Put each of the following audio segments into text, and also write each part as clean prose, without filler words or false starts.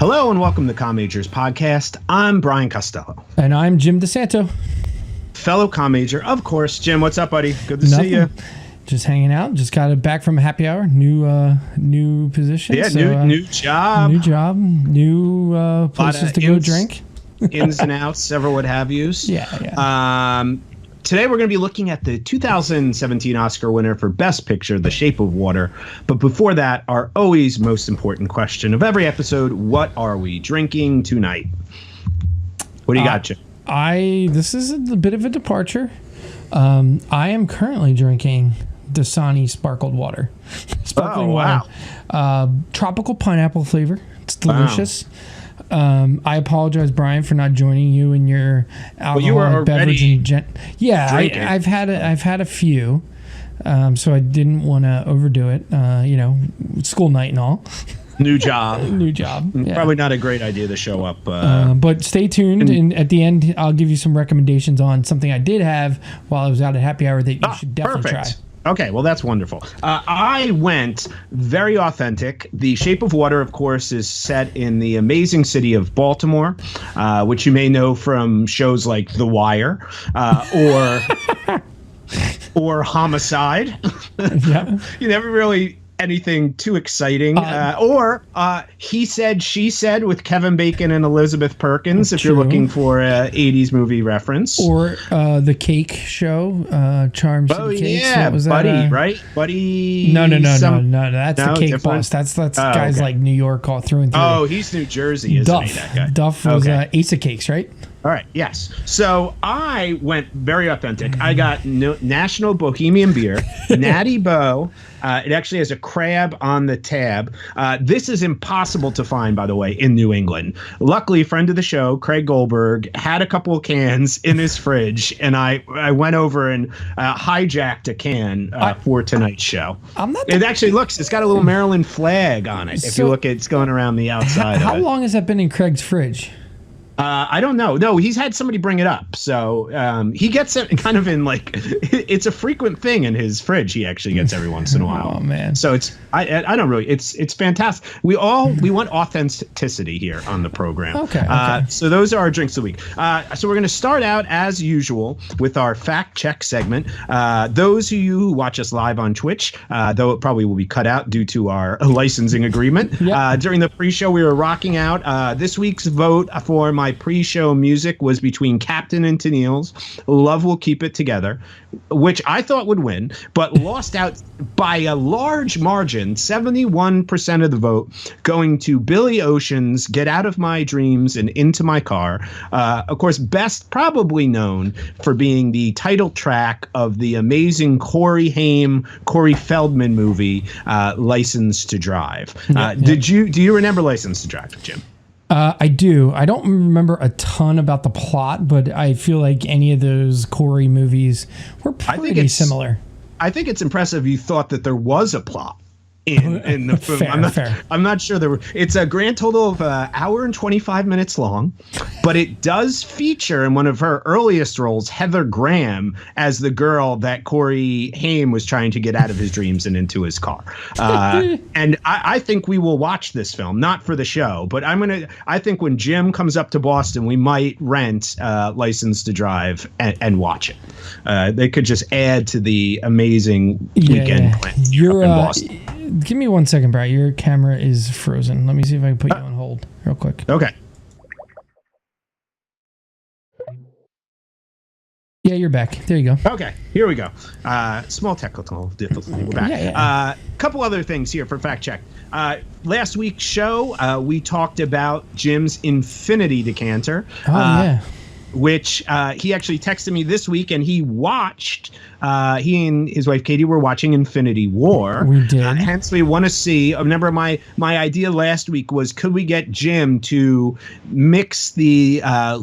Hello and welcome to Comm Majors Podcast. I'm Brian Costello. And I'm Jim DeSanto. Fellow Comm Major, of course. Jim, what's up, buddy? Good to see you. Just hanging out. Just got it back from a happy hour. New position. Yeah, new job. New places to go drink. Ins and outs, several what have yous. Yeah. Today we're going to be looking at the 2017 Oscar winner for Best Picture, The Shape of Water. But before that, our always most important question of every episode, what are we drinking tonight? What do you got, Jim? This is a bit of a departure. I am currently drinking Dasani sparkled water. Sparkling water. Tropical pineapple flavor. It's delicious. Wow. I apologize, Brian, for not joining you in your alcoholic beverage. I've had a few, so I didn't want to overdo it. School night and all. New job. Yeah. Probably not a great idea to show up. But stay tuned, and at the end, I'll give you some recommendations on something I did have while I was out at happy hour that you should definitely try. Okay, well, that's wonderful. I went very authentic. The Shape of Water, of course, is set in the amazing city of Baltimore, which you may know from shows like The Wire or Homicide. Yeah. You never really anything too exciting. Or He Said, She Said with Kevin Bacon and Elizabeth Perkins, if you're looking for a 80s movie reference. Or the Cake Show, Charm City Cakes. Yeah, what was Buddy, that? Right? Buddy. No. That's the Cake different? Boss. That's guys like New York all through and through. Oh, he's New Jersey, isn't he, that guy? Duff was Ace of Cakes, right? All right, yes. So I went very authentic. I got National Bohemian Beer, Natty Bo. It actually has a crab on the tab. This is impossible to find, by the way, in New England. Luckily, a friend of the show, Craig Goldberg, had a couple of cans in his fridge, and I went over and hijacked a can for tonight's show. It actually it's got a little Maryland flag on it. If you look, it's going around the outside. How long has that been in Craig's fridge? I don't know. No, he's had somebody bring it up. So he gets it kind of in it's a frequent thing in his fridge. He actually gets every once in a while. Oh, man. So I don't really, it's fantastic. We want authenticity here on the program. Okay. So those are our drinks of the week. So we're going to start out as usual with our fact check segment. Those of you who watch us live on Twitch, though it probably will be cut out due to our licensing agreement. Yep. During the pre-show, we were rocking out. This week's vote for my pre-show music was between Captain and Tennille's Love Will Keep It Together, which I thought would win, but lost out by a large margin, 71% of the vote, going to Billy Ocean's Get Out of My Dreams and Into My Car. Of course, best probably known for being the title track of the amazing Corey Feldman movie, License to Drive. Do you remember License to Drive, Jim? I do. I don't remember a ton about the plot, but I feel like any of those Corey movies were pretty similar. I think it's impressive you thought that there was a plot in the film. I'm not sure there were. It's a grand total of an hour and 25 minutes long, but it does feature in one of her earliest roles Heather Graham as the girl that Corey Haim was trying to get out of his dreams and into his car. And I think we will watch this film, not for the show, but I think when Jim comes up to Boston, we might rent License to Drive and watch it. They could just add to the amazing weekend plans in Boston. Give me 1 second, Brad. Your camera is frozen. Let me see if I can put you on hold real quick. Okay. Yeah, you're back. There you go. Okay, here we go. Small technical difficulty. We're back. Yeah. Couple other things here for fact check. Last week's show, we talked about Jim's Infinity decanter. Yeah. Which he actually texted me this week, and he watched. He and his wife Katie were watching Infinity War. We did. Hence, we want to see. Remember, my idea last week was, could we get Jim to mix the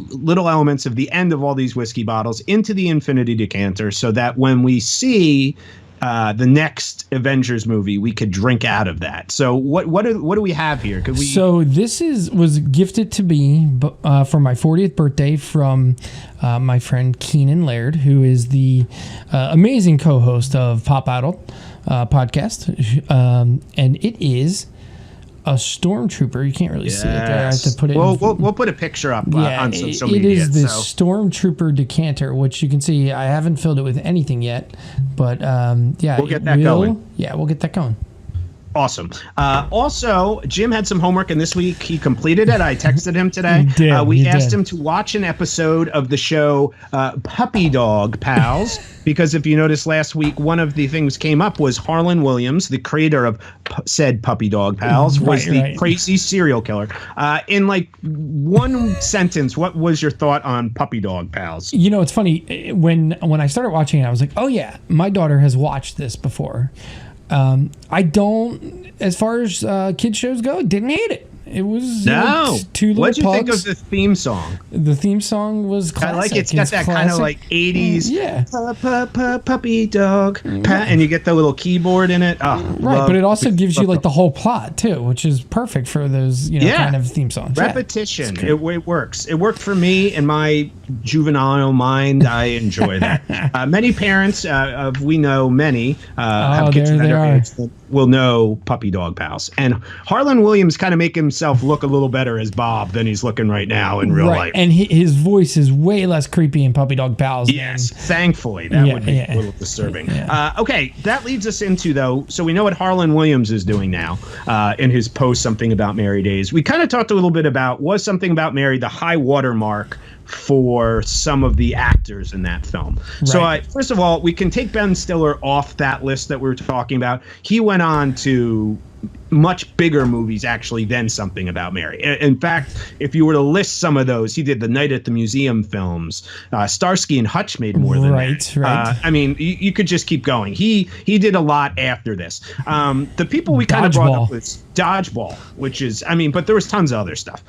little elements of the end of all these whiskey bottles into the Infinity decanter, so that when we see the next Avengers movie, we could drink out of that. So what do we have here? Could we? So this was gifted to me for my 40th birthday from my friend Keenan Laird, who is the amazing co-host of Pop Idol podcast, and it is a stormtrooper. You can't really see it there. I have to put it. We'll put a picture up on social media. It is the stormtrooper decanter, which you can see. I haven't filled it with anything yet, but we'll get that going. Yeah, we'll get that going. Awesome. Also, Jim had some homework, and this week he completed it. I texted him today. We asked him to watch an episode of the show Puppy Dog Pals, because if you noticed last week, one of the things came up was Harlan Williams, the creator of said Puppy Dog Pals, was the crazy serial killer. In like one sentence, what was your thought on Puppy Dog Pals? You know, it's funny. When I started watching it, I was like, oh, yeah, my daughter has watched this before. I don't, as far as kids shows go, didn't hate it. It was two little What'd you think of the theme song? The theme song was classic. I like it's got that kind of like 80s puppy dog, and you get the little keyboard in it. But it also gives you like the whole plot too, which is perfect for those kind of theme songs. Repetition. It works. It worked for me in my juvenile mind. I enjoy that. Many parents, we know many have kids that are age that will know Puppy Dog Pals, and Harlan Williams kind of make himself look a little better as Bob than he's looking right now in real life. And his voice is way less creepy in Puppy Dog Pals. Yes, thankfully. That would be a little disturbing. Okay, that leads us into, though, so we know what Harlan Williams is doing now in his post Something About Mary days. We kind of talked a little bit about, was Something About Mary the high watermark for some of the actors in that film? So first of all, we can take Ben Stiller off that list that we were talking about. He went on to much bigger movies actually than Something About Mary. In fact, if you were to list some of those, he did the Night at the Museum films. Starsky and Hutch made more than that. I mean, you could just keep going. He did a lot after this. The people we kind of brought up was Dodgeball, which is, I mean, but there was tons of other stuff.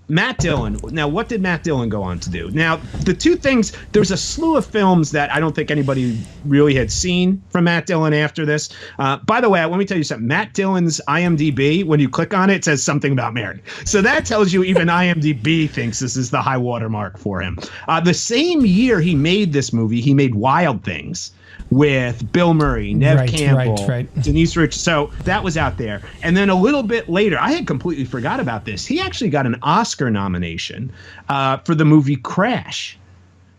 Matt Dillon. Now, what did Matt Dillon go on to do? Now, the two things, there's a slew of films that I don't think anybody really had seen from Matt Dillon after this. By the way, let me tell you something. Matt Dillon's IMDb, when you click on it, it says Something About Mary. So that tells you even IMDb thinks this is the high watermark for him. The same year he made this movie, he made Wild Things with Bill Murray, Nev Campbell, Denise Rich. So that was out there. And then a little bit later, I had completely forgot about this. He actually got an Oscar nomination for the movie Crash,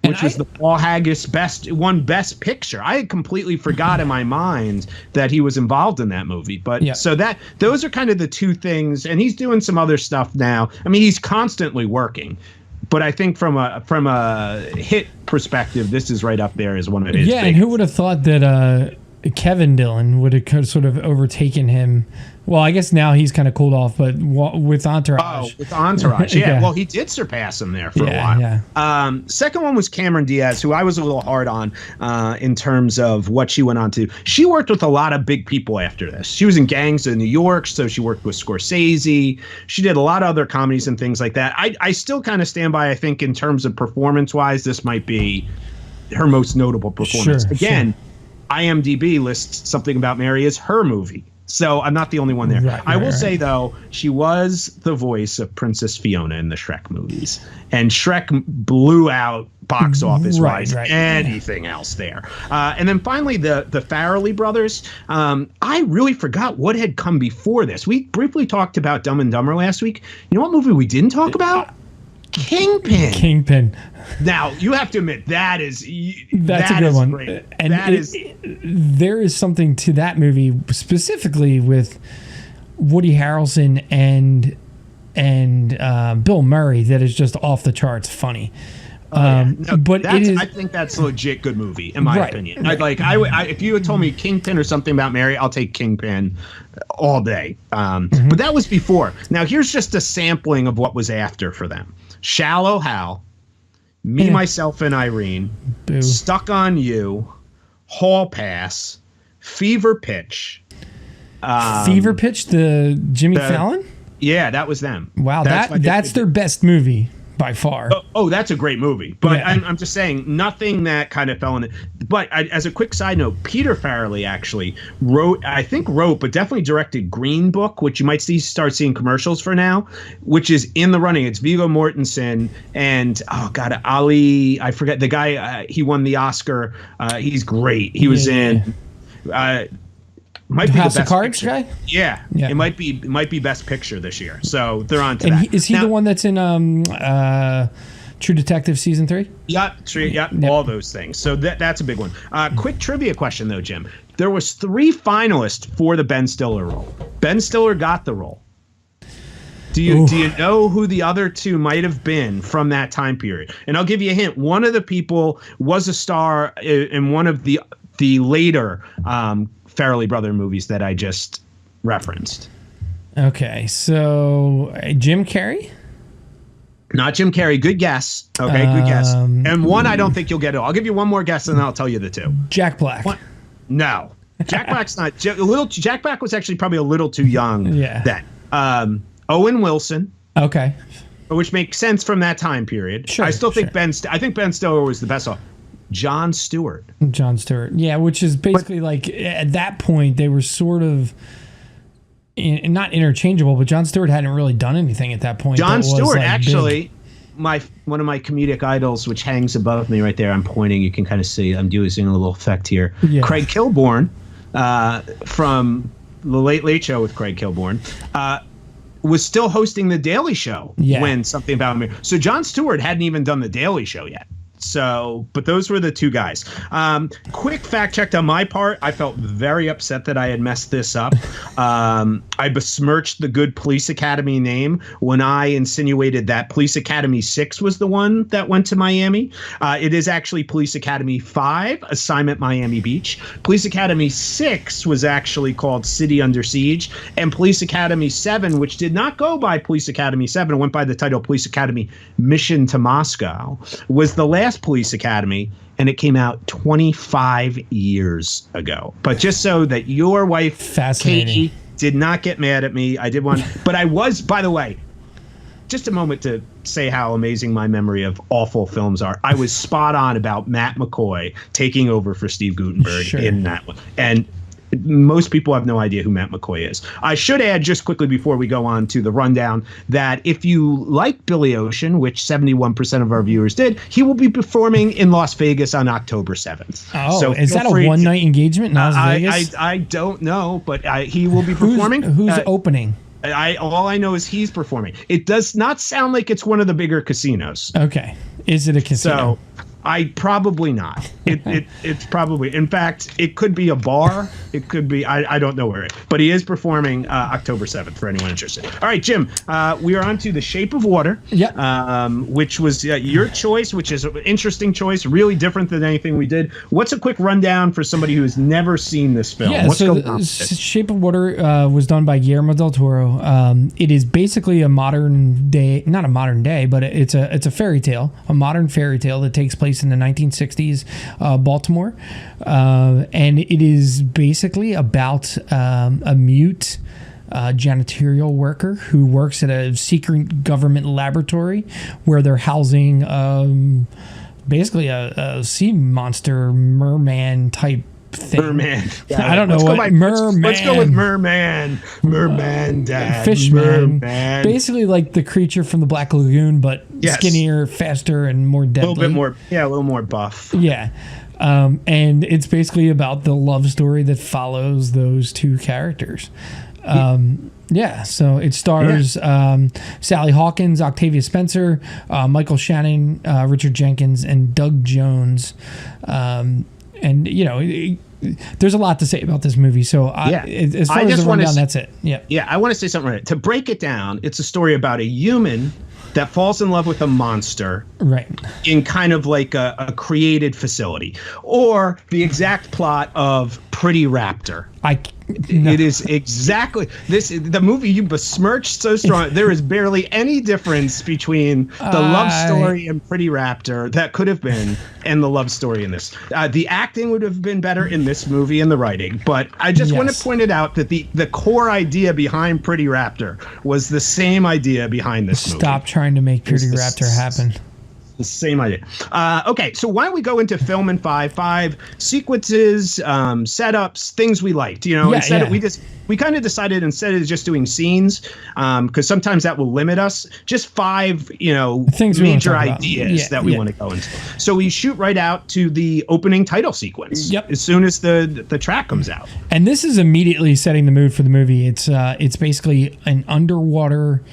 which was the Paul Haggis Best Picture. I had completely forgot in my mind that he was involved in that movie. But so those are kind of the two things. And he's doing some other stuff now. I mean, he's constantly working. But I think from a hit perspective, this is right up there as one of his. Yeah, and who would have thought that Kevin Dillon would have sort of overtaken him? Well, I guess now he's kind of cooled off, but with Entourage. Oh, with Entourage, yeah. Well, he did surpass him there for a while. Yeah. Second one was Cameron Diaz, who I was a little hard on in terms of what she went on to. She worked with a lot of big people after this. She was in Gangs of New York, so she worked with Scorsese. She did a lot of other comedies and things like that. I still kind of stand by, I think, in terms of performance-wise, this might be her most notable performance. Again, IMDb lists Something About Mary as her movie. So I'm not the only one there. I will say, though, she was the voice of Princess Fiona in the Shrek movies. And Shrek blew out box office-wise anything else there. And then finally, the Farrelly brothers. I really forgot what had come before this. We briefly talked about Dumb and Dumber last week. You know what movie we didn't talk about? Kingpin. Now, you have to admit, that's a good one. Great. And there is something to that movie, specifically with Woody Harrelson and Bill Murray, that is just off the charts funny. But I think that's a legit good movie, in my opinion. If you had told me Kingpin or Something About Mary, I'll take Kingpin all day. But that was before. Now, here's just a sampling of what was after for them. Shallow Hal, Me, Myself, and Irene, Stuck on You, Hall Pass, Fever Pitch. Fever Pitch, the Jimmy Fallon? Yeah, that was them. Wow, that's their best movie by far. Oh, that's a great movie. But I'm just saying, nothing that kind of fell in it. But as a quick side note, Peter Farrelly actually wrote, but definitely directed Green Book, which you might start seeing commercials for now, which is in the running. It's Viggo Mortensen and, Ali, I forget, the guy, he won the Oscar. He's great. He was in... Might be House the of best Cards picture. guy. Yeah, Yeah. It might be best picture this year. So they're on to And that. is he Now, the one that's in True Detective season 3? Yep, all those things. So that's a big one. Quick trivia question though, Jim. There was 3 finalists for the Ben Stiller role. Ben Stiller got the role. Do you know who the other 2 might have been from that time period? And I'll give you a hint. One of the people was a star in one of the later Farrelly Brother movies that I just referenced. Okay, so Jim Carrey? Not Jim Carrey. Good guess. Okay, good guess. And one I don't think you'll get it. I'll give you one more guess and then I'll tell you the 2. Jack Black. One, no. Jack Black's not. Jack Black was actually probably a little too young then. Owen Wilson. Okay. Which makes sense from that time period. Sure, I still think I think Ben Stiller was the best one. Jon Stewart. Yeah, which is basically like at that point they were sort of not interchangeable, but Jon Stewart hadn't really done anything at that point. Jon Stewart, like actually, one of my comedic idols, which hangs above me right there. I'm pointing. You can kind of see I'm using a little effect here. Yeah. Craig Kilborn from the Late Late Show with Craig Kilborn. Was still hosting The Daily Show when Something About Me. So Jon Stewart hadn't even done The Daily Show yet. So, but those were the 2 guys. Quick fact check on my part. I felt very upset that I had messed this up. I besmirched the good Police Academy name when I insinuated that Police Academy 6 was the one that went to Miami. It is actually Police Academy 5, Assignment Miami Beach. Police Academy 6 was actually called City Under Siege. And Police Academy 7, which did not go by Police Academy 7, it went by the title Police Academy Mission to Moscow, was the last Police Academy, and it came out 25 years ago. But just so that your wife, Katie, did not get mad at me, I did one. But I was, by the way, just a moment to say how amazing my memory of awful films are. I was spot on about Matt McCoy taking over for Steve Guttenberg in that one. And most people have no idea who Matt McCoy is. I should add just quickly before we go on to the rundown that if you like Billy Ocean, which 71% of our viewers did, he will be performing in Las Vegas on October 7th. Oh, so is that a one-night engagement in Las Vegas? I don't know, but he will be performing. Who's opening? All I know is he's performing. It does not sound like it's one of the bigger casinos. Okay. Is it a casino? So probably not. It's probably, in fact, it could be a bar. It could be, I don't know where but he is performing October 7th for anyone interested. All right, Jim, we are on to The Shape of Water, which was your choice, which is an interesting choice, really different than anything we did. What's a quick rundown for somebody who has never seen this film? Yeah, Shape of Water was done by Guillermo del Toro. It is basically a modern day, not a modern day, but it's a fairy tale, a modern fairy tale that takes place in the 1960s Baltimore, and it is basically about a mute janitorial worker who works at a secret government laboratory where they're housing basically a sea monster merman type thing. Merman. I don't know what merman. Let's go with merman. Merman, Dad. Fishman. Merman. Basically like the creature from the Black Lagoon, but skinnier, faster, and more deadly. A little bit more, a little more buff. Yeah. And it's basically about the love story that follows those 2 characters. So it stars Sally Hawkins, Octavia Spencer, Michael Shannon, Richard Jenkins, and Doug Jones. And there's a lot to say about this movie. So as far as the rundown, that's it. Yeah. Yeah, I want to say something right. To break it down, it's a story about a human that falls in love with a monster in kind of like a created facility, or the exact plot of Pretty Raptor. It is exactly this. The movie you besmirched so strong. There is barely any difference between the love story and Pretty Raptor that could have been, and the love story in this. The acting would have been better in this movie and the writing, but I just want to point it out that the core idea behind Pretty Raptor was the same idea behind this movie. Stop trying to make Pretty Raptor happen. the same idea. Okay, so why don't we go into film in five sequences, setups, things we liked. We kind of decided instead of just doing scenes, because sometimes that will limit us. Just five, things major ideas that we want to go into. So we shoot right out to the opening title sequence. Yep. As soon as the track comes out. And this is immediately setting the mood for the movie. It's basically an underwater.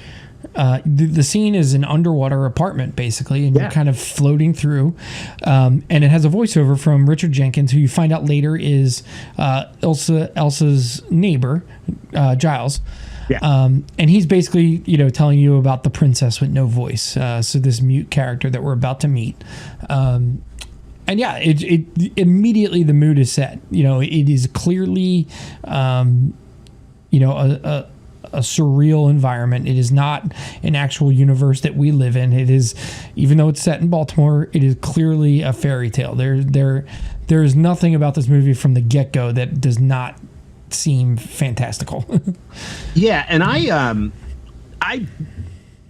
The scene is an underwater apartment, basically, and you're kind of floating through. And it has a voiceover from Richard Jenkins, who you find out later is Elsa's neighbor, Giles. Yeah. And he's basically, telling you about the princess with no voice. So this mute character that we're about to meet. And yeah, it immediately the mood is set. It is clearly, a surreal environment. It is not an actual universe that we live in. It is, even though it's set in Baltimore, it is clearly a fairy tale. There is nothing about this movie from the get-go that does not seem fantastical. Yeah, and I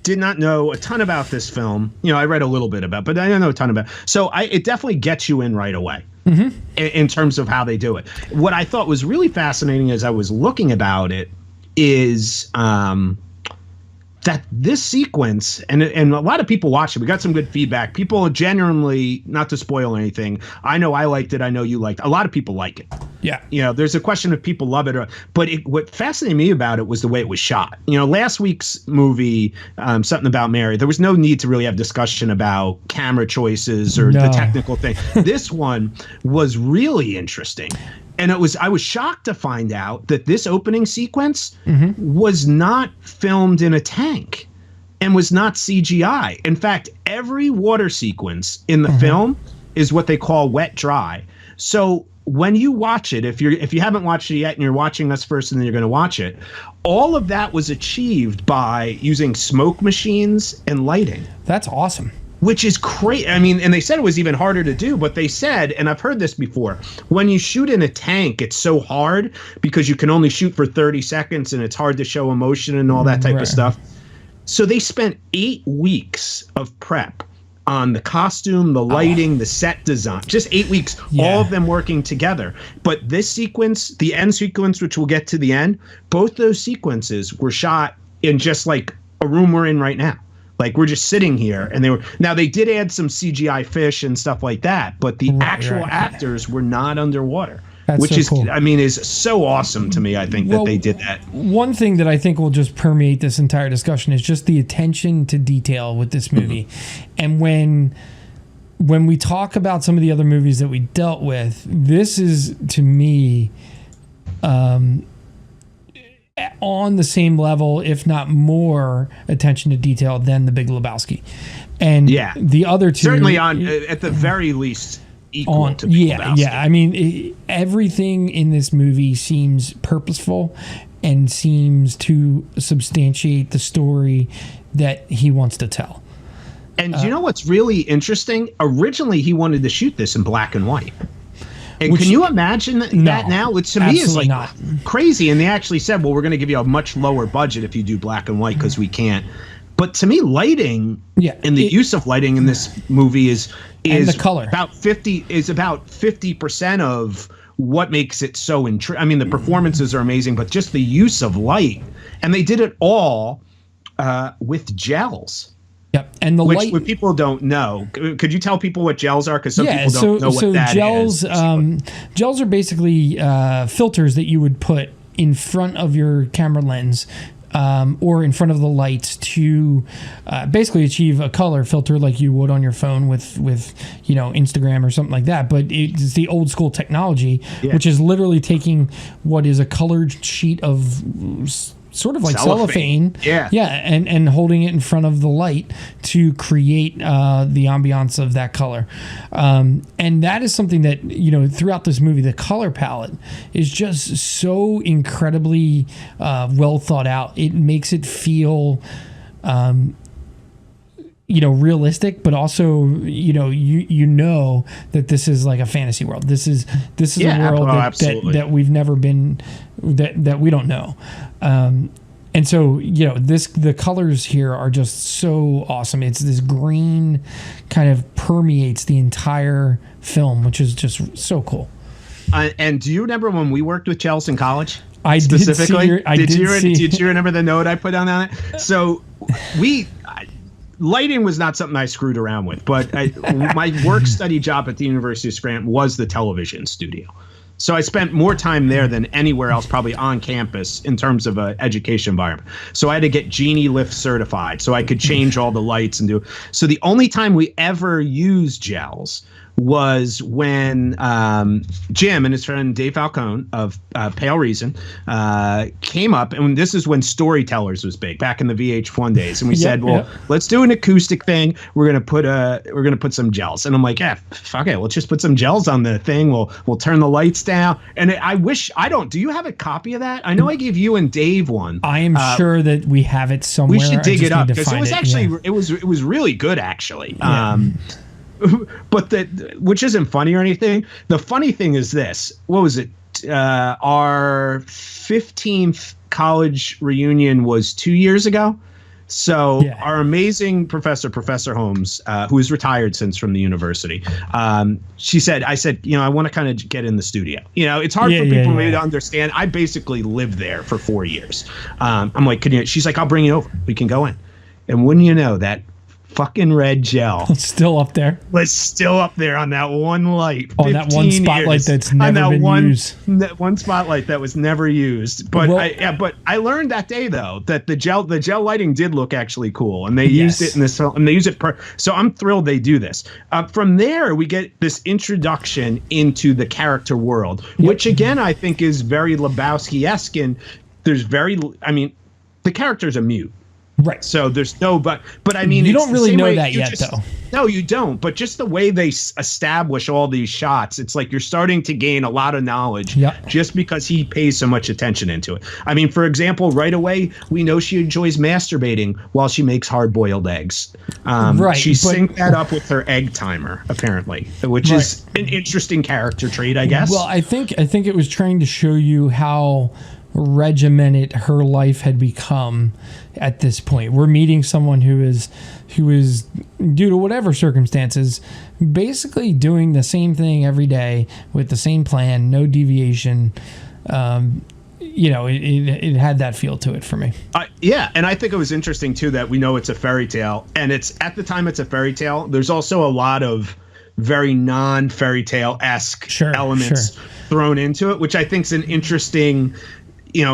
did not know a ton about this film. I read a little bit about, but I don't know a ton about. So it definitely gets you in right away. Mm-hmm. In terms of how they do it. What I thought was really fascinating as I was looking about it is that this sequence, and a lot of people watched it. We got some good feedback. People genuinely, not to spoil anything, I know I liked it. I know you liked it. A lot of people like it. Yeah. There's a question if people love it. But what fascinated me about it was the way it was shot. Last week's movie, Something About Mary, there was no need to really have discussion about camera choices or the technical thing. This one was really interesting. And I was shocked to find out that this opening sequence was not filmed in a tank and was not CGI. In fact, every water sequence in the film is what they call wet dry. So when you watch it, if you haven't watched it yet and you're watching us first and then you're going to watch it, all of that was achieved by using smoke machines and lighting. That's awesome. Which is crazy. I mean, and they said it was even harder to do, but they said, and I've heard this before, when you shoot in a tank, it's so hard because you can only shoot for 30 seconds and it's hard to show emotion and all that type of stuff. So they spent 8 weeks of prep on the costume, the lighting, the set design, just 8 weeks, all of them working together. But this sequence, the end sequence, which we'll get to the end, both those sequences were shot in just like a room we're in right now. Like we're just sitting here, and they did add some CGI fish and stuff like that, but the actual actors were not underwater. That's which so is cool. I mean, is so awesome to me. I think that they did that. One thing that I think will just permeate this entire discussion is just the attention to detail with this movie. And when we talk about some of the other movies that we dealt with, this is, to me, on the same level, if not more, attention to detail than The Big Lebowski. And the other two, certainly on at the very least equal to Big Lebowski. Yeah. I mean, everything in this movie seems purposeful and seems to substantiate the story that he wants to tell. And you know what's really interesting? Originally, he wanted to shoot this in black and white. And can you imagine that now? Which to me is like crazy. And they actually said, well, we're going to give you a much lower budget if you do black and white because we can't. But to me, lighting and the use of lighting in this movie is the color about 50% of what makes it so I mean, the performances are amazing, but just the use of light. And they did it all with gels. Yep, and which people don't know. Could you tell people what gels are? Because some people don't know what that gels, is. Gels are basically filters that you would put in front of your camera lens or in front of the lights to basically achieve a color filter like you would on your phone with Instagram or something like that. But it's the old school technology, which is literally taking what is a colored sheet of sort of like cellophane. And holding it in front of the light to create the ambiance of that color. And that is something that, throughout this movie, the color palette is just so incredibly well thought out. It makes it feel realistic, but also you know that this is like a fantasy world. This is a world that we've never been, that we don't know. And so, the colors here are just so awesome. It's this green kind of permeates the entire film, which is just so cool. And do you remember when we worked with gels in college? I specifically. Did you remember the note I put on that? So lighting was not something I screwed around with, but my work study job at the University of Scranton was the television studio. So I spent more time there than anywhere else, probably on campus, in terms of an education environment. So I had to get Genie Lift certified so I could change all the lights and do. So the only time we ever used gels was when Jim and his friend Dave Falcone of Pale Reason came up, and this is when Storytellers was big, back in the VH1 days, and we said, well, let's do an acoustic thing. We're gonna put some gels, and I'm like, fuck it, let's just put some gels on the thing. We'll turn the lights down. And do you have a copy of that? I know I gave you and Dave one. I am sure that we have it somewhere. We should dig it up because it was actually it was really good actually. Yeah. But which isn't funny or anything. The funny thing is this. What was it? Our 15th college reunion was 2 years ago. So our amazing Professor Holmes, who is retired since from the university, I said, I want to kind of get in the studio. It's hard for people maybe to understand. I basically lived there for 4 years. I'm like, she's like, I'll bring you over. We can go in. And wouldn't you know that fucking red gel still up there. Was still up there on that one light. On that one spotlight that's never been used. That one spotlight that was never used. But I learned that day though that the gel lighting did look actually cool, and they used it in this film, and they use it so I'm thrilled they do this. From there we get this introduction into the character world, which again I think is very Lebowski-esque, and the character's a mute. Right. So there's no, but I mean, you don't really know that yet, though. No, you don't. But just the way they establish all these shots, it's like you're starting to gain a lot of knowledge just because he pays so much attention into it. I mean, for example, right away, we know she enjoys masturbating while she makes hard-boiled eggs. Right. She synced that up with her egg timer, apparently, which is an interesting character trait, I guess. Well, I think it was trying to show you how regimented her life had become at this point. We're meeting someone who is due to whatever circumstances basically doing the same thing every day with the same plan, no deviation. It had that feel to it for me. And I think it was interesting too that we know it's a fairy tale, and it's at the time it's a fairy tale. There's also a lot of very non-fairy tale-esque elements thrown into it, which I think is an interesting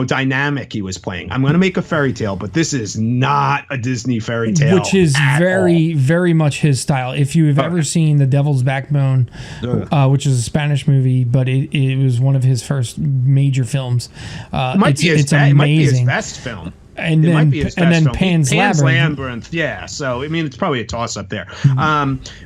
dynamic he was playing. I'm going to make a fairy tale, but this is not a Disney fairy tale. Which is very, very much his style. If you have ever seen The Devil's Backbone, which is a Spanish movie, but it was one of his first major films. It might be his best film. And then Pan's Labyrinth. Yeah. So, I mean, it's probably a toss-up there.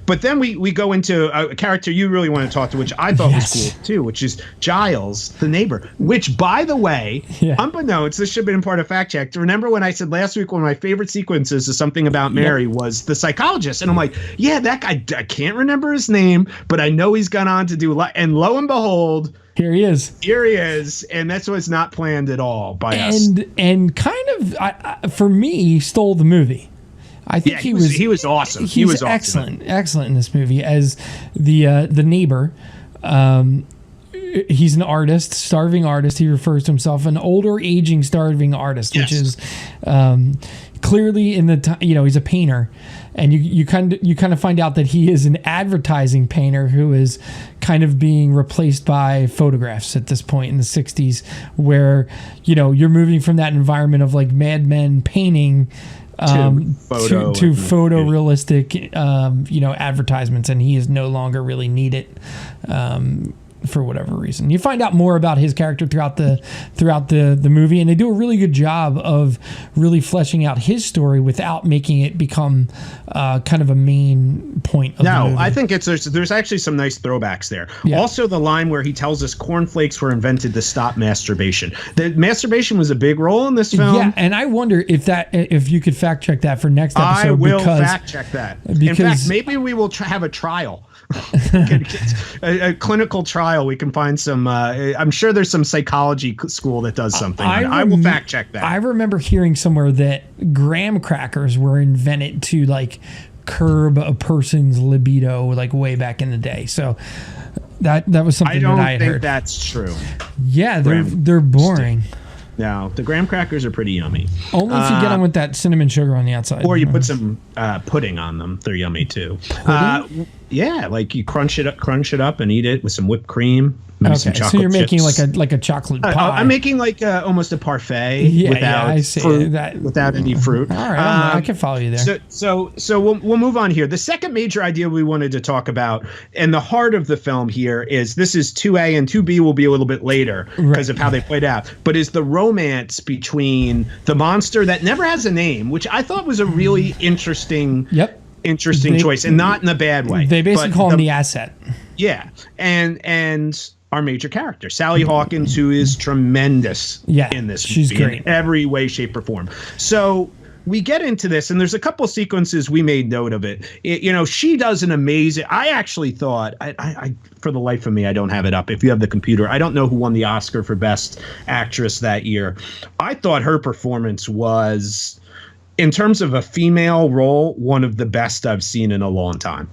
But then we go into a character you really want to talk to, which I thought was cool, too, which is Giles, the neighbor. Which, by the way, unbeknownst, this should have been part of Fact Check. Remember when I said last week one of my favorite sequences of Something About Mary was the psychologist? And I'm like, that guy, I can't remember his name, but I know he's gone on to do, and lo and behold, Here he is, and that's what's not planned at all by us. And kind of, for me, he stole the movie. I think he was awesome. He was excellent in this movie as the neighbor. He's an artist, starving artist. He refers to himself an older, aging, starving artist, which is clearly in the he's a painter. And you kind of find out that he is an advertising painter who is kind of being replaced by photographs at this point in the 60s, where you're moving from that environment of like Mad Men painting to photorealistic advertisements, and he is no longer really needed for whatever reason. You find out more about his character throughout the movie, and they do a really good job of really fleshing out his story without making it become kind of a main point of the movie. I think there's actually some nice throwbacks there. Yeah. Also, the line where he tells us cornflakes were invented to stop masturbation. The masturbation was a big role in this film. Yeah, and I wonder if you could fact check that for next episode. I will fact check that. In fact, maybe we will have a trial. A clinical trial file, we can find some. I'm sure there's some psychology school that does something. I will fact check that. I remember hearing somewhere that graham crackers were invented to like curb a person's libido, like way back in the day. So that was something that I had heard. I don't think that's true. Yeah, they're boring. No, the graham crackers are pretty yummy. Only if you get them with that cinnamon sugar on the outside. Or you put some pudding on them. They're yummy too. Yeah, like you crunch it up and eat it with some whipped cream. Maybe some chocolate so you're chips. making like a chocolate pie. I'm making like almost a parfait without I see. fruit, without any fruit. All right, I can follow you there. So we'll move on here. The second major idea we wanted to talk about, and the heart of the film here is this is 2A and 2B will be a little bit later because of how they played out, but is the romance between the monster that never has a name, which I thought was a really interesting choice, and not in a bad way. They basically call him the asset. Yeah, and our major character, Sally Hawkins, who is tremendous in this she's movie great in every way, shape, or form. So we get into this, and there's a couple sequences we made note of it. She does an amazing. I actually thought, I for the life of me, I don't have it up. If you have the computer, I don't know who won the Oscar for Best Actress that year. I thought her performance was, in terms of a female role, one of the best I've seen in a long time.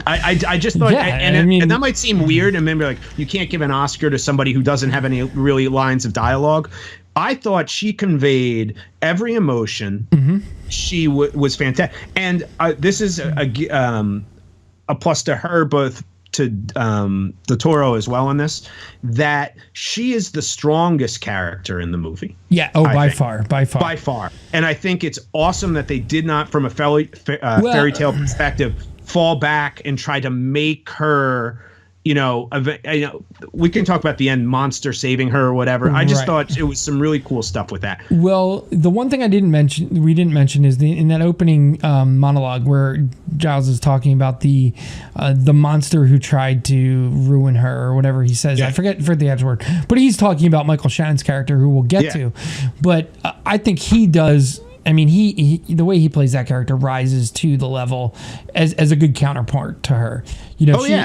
I just thought, and that might seem weird, and maybe like you can't give an Oscar to somebody who doesn't have any really lines of dialogue. I thought she conveyed every emotion. She was fantastic, and this is a plus to her, both to the Toro as well in this, that she is the strongest character in the movie. Yeah. Oh, by far. And I think it's awesome that they did not, from a fairy tale perspective, fall back and try to make her, we can talk about the end monster saving her or whatever. I just thought it was some really cool stuff with that. Well, the one thing we didn't mention is in that opening monologue where Giles is talking about the monster who tried to ruin her or whatever he says. I forget the actual word, but he's talking about Michael Shannon's character, who we'll get to. But I think he does. I mean, he the way he plays that character rises to the level as a good counterpart to her.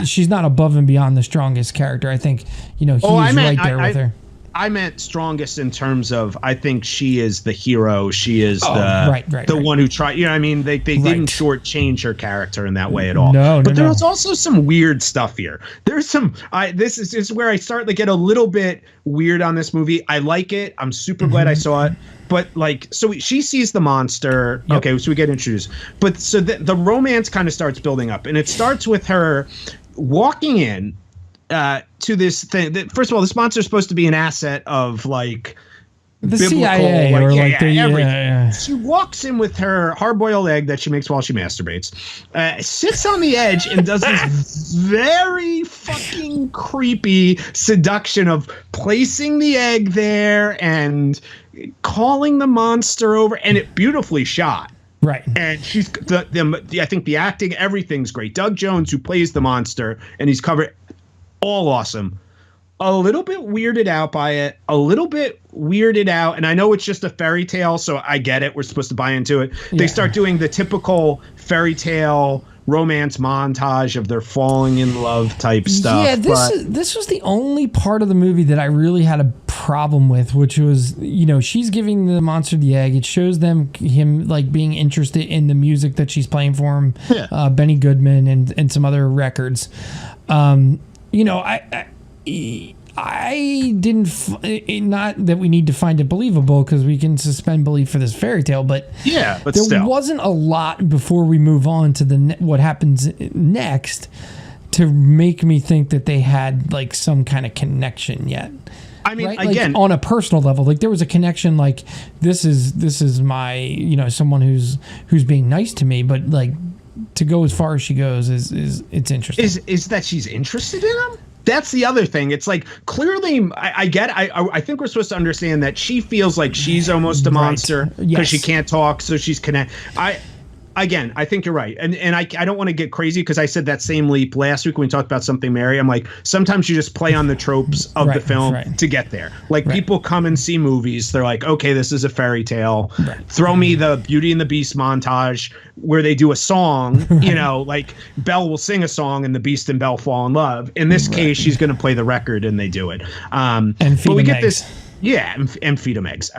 She's not above and beyond the strongest character. I think, he's right there with her. I meant strongest in terms of, I think she is the hero. She is the one who tried. You know what I mean? They didn't shortchange her character in that way at all. But there's also some weird stuff here. There's some. This is where I start to get a little bit weird on this movie. I like it. I'm super glad I saw it. But so she sees the monster. Yep. Okay, so we get introduced. But so the romance kind of starts building up, and it starts with her walking in to this thing. First of all, this monster is supposed to be an asset of like the biblical, CIA or everything. She walks in with her hard-boiled egg that she makes while she masturbates, sits on the edge and does this very fucking creepy seduction of placing the egg there and calling the monster over, and it beautifully shot. Right. And she's I think the acting, everything's great. Doug Jones, who plays the monster, and he's covered, all awesome. A little bit weirded out by it, and I know it's just a fairy tale, so I get it. We're supposed to buy into it. They start doing the typical fairy tale romance montage of their falling in love type stuff. Yeah, this was the only part of the movie that I really had a problem with, which was, she's giving the monster the egg. It shows him like being interested in the music that she's playing for him, Benny Goodman and some other records. I didn't, not that we need to find it believable because we can suspend belief for this fairy tale, but there wasn't a lot before we move on to what happens next to make me think that they had like some kind of connection yet. I mean, right? again, like, on a personal level, like there was a connection. Like this is my someone who's being nice to me, but like to go as far as she goes is it's interesting. Is that she's interested in him? That's the other thing. It's like, clearly, I think we're supposed to understand that she feels like she's almost a monster because she can't talk, so she's connected. again, I think you're right. And I don't want to get crazy because I said that same leap last week when we talked about Something Mary. I'm like, sometimes you just play on the tropes of the film to get there. Like people come and see movies. They're like, okay, this is a fairy tale. Throw me the Beauty and the Beast montage where they do a song, you know, like Belle will sing a song and the Beast and Belle fall in love. In this case, she's going to play the record and they do it. And feed but we get eggs. this. Yeah. And feed them eggs.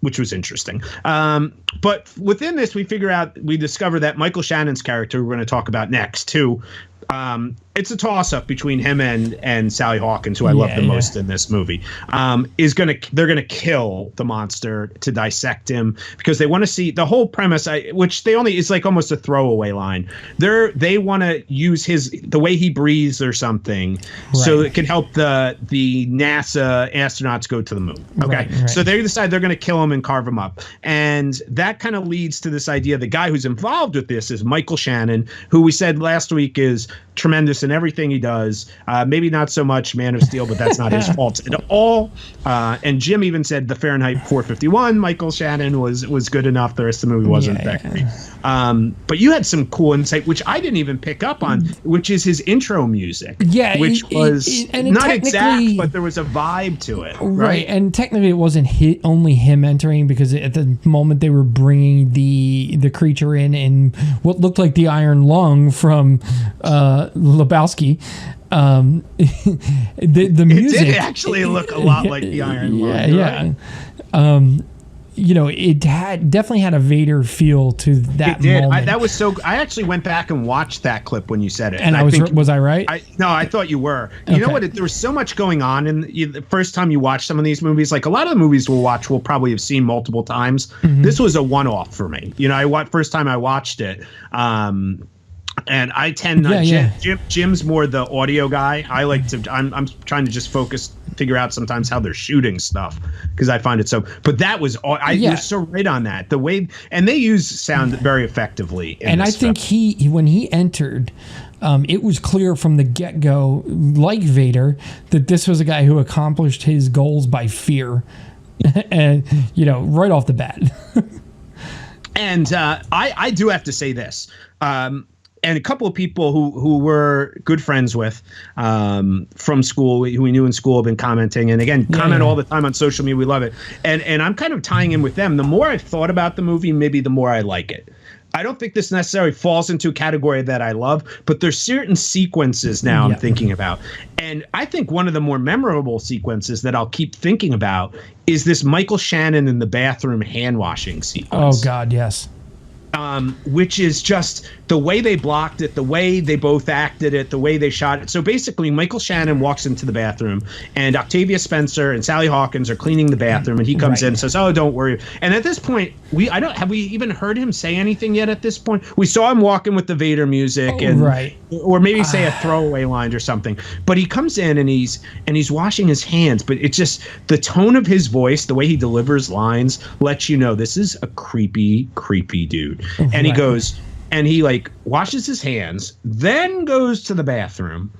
Which was interesting. But within this, we discover that Michael Shannon's character, we're going to talk about next, too. It's a toss-up between him and Sally Hawkins, who I love the most in this movie. They're gonna kill the monster to dissect him because they want to see the whole premise, which it's like almost a throwaway line. They want to use the way he breathes or something, so it can help the NASA astronauts go to the moon. Okay, so they decide they're going to kill him and carve him up, and that kind of leads to this idea. The guy who's involved with this is Michael Shannon, who we said last week is tremendous in everything he does. Maybe not so much Man of Steel, but that's not his fault at all. And Jim even said the Fahrenheit 451, Michael Shannon was good enough. The rest of the movie wasn't that great. But you had some cool insight, which I didn't even pick up on, which is his intro music. Yeah, which was not exact, but there was a vibe to it. Right. And technically it wasn't only him entering, because at the moment they were bringing the creature in what looked like the Iron Lung from Lebowski. The music, it did actually look a lot like the Iron Lung. It definitely had a Vader feel to that. It did. Moment. I actually went back and watched that clip when you said it. And was I right? No, I thought you were. You know what? There was so much going on, and the first time you watch some of these movies, like a lot of the movies we'll probably have seen multiple times. Mm-hmm. This was a one-off for me. First time I watched it. And I tend not. Jim's more the audio guy. I like to. I'm trying to just figure out sometimes how they're shooting stuff because I find it so. But that was you're so right on that. The way and they use sound very effectively. And I think when he entered, it was clear from the get-go, like Vader, that this was a guy who accomplished his goals by fear, and right off the bat. And I do have to say this. And a couple of people who we're good friends with from school, who we knew in school, have been commenting. And again, comment all the time on social media. We love it. And I'm kind of tying in with them. The more I've thought about the movie, maybe the more I like it. I don't think this necessarily falls into a category that I love, but there's certain sequences now I'm thinking about. And I think one of the more memorable sequences that I'll keep thinking about is this Michael Shannon in the bathroom hand washing sequence. Oh, God, yes. Which is just the way they blocked it, the way they both acted it, the way they shot it. So basically, Michael Shannon walks into the bathroom, and Octavia Spencer and Sally Hawkins are cleaning the bathroom, and he comes in and says, "Oh, don't worry." And at this point, have we even heard him say anything yet? At this point, we saw him walking with the Vader music, or maybe say a throwaway line or something. But he comes in and he's washing his hands. But it's just the tone of his voice, the way he delivers lines, lets you know this is a creepy, creepy dude. And he goes. And he washes his hands, then goes to the bathroom,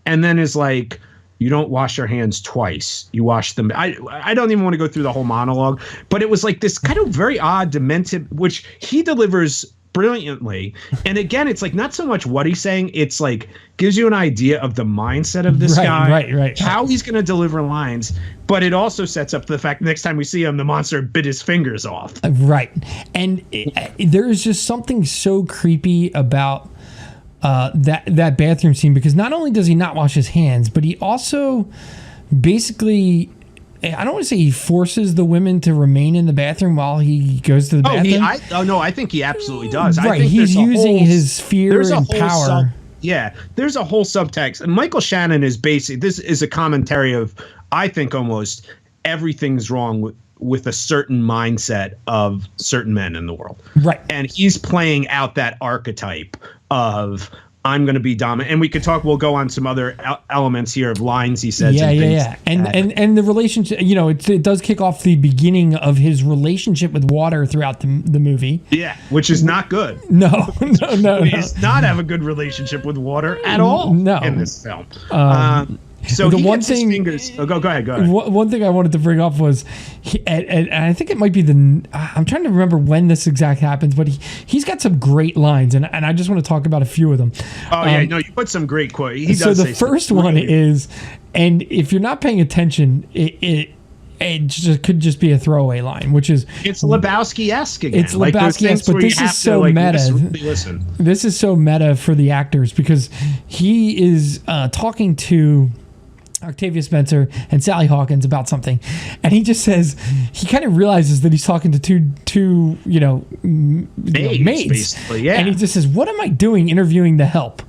and then is like, "You don't wash your hands twice. You wash them." I don't even want to go through the whole monologue, but it was like this kind of very odd, demented, which he delivers brilliantly. And again, it's like not so much what he's saying, it's like gives you an idea of the mindset of this guy, how he's going to deliver lines. But it also sets up the fact next time we see him, the monster bit his fingers off. Right. And there is just something so creepy about that bathroom scene, because not only does he not wash his hands, but he also basically, I don't want to say he forces the women to remain in the bathroom while he goes to the bathroom. I think he absolutely does. Right. I think he's using his fear and power. There's a whole subtext. And Michael Shannon is this is a commentary of, I think, almost everything's wrong with a certain mindset of certain men in the world. Right. And he's playing out that archetype of, I'm going to be dominant. And we'll go on some other elements here of lines he says. And the relationship, it does kick off the beginning of his relationship with water throughout the movie. Yeah, which is not good. No. He does not have a good relationship with water at all in this film. So the he one gets his thing, fingers. Oh, go ahead. One thing I wanted to bring up was, and I think it might be I'm trying to remember when this exact happens, but he's got some great lines, and I just want to talk about a few of them. Oh yeah, no, you put some great quotes. He does. So the say first one is, and if you're not paying attention, it could just be a throwaway line, which is it's Lebowski-esque again. It's Lebowski-esque, but this is so meta. Listen. This is so meta for the actors because he is talking to Octavia Spencer and Sally Hawkins about something, and he just says he kind of realizes that he's talking to two maids, basically, yeah. And he just says, "What am I doing interviewing the help?"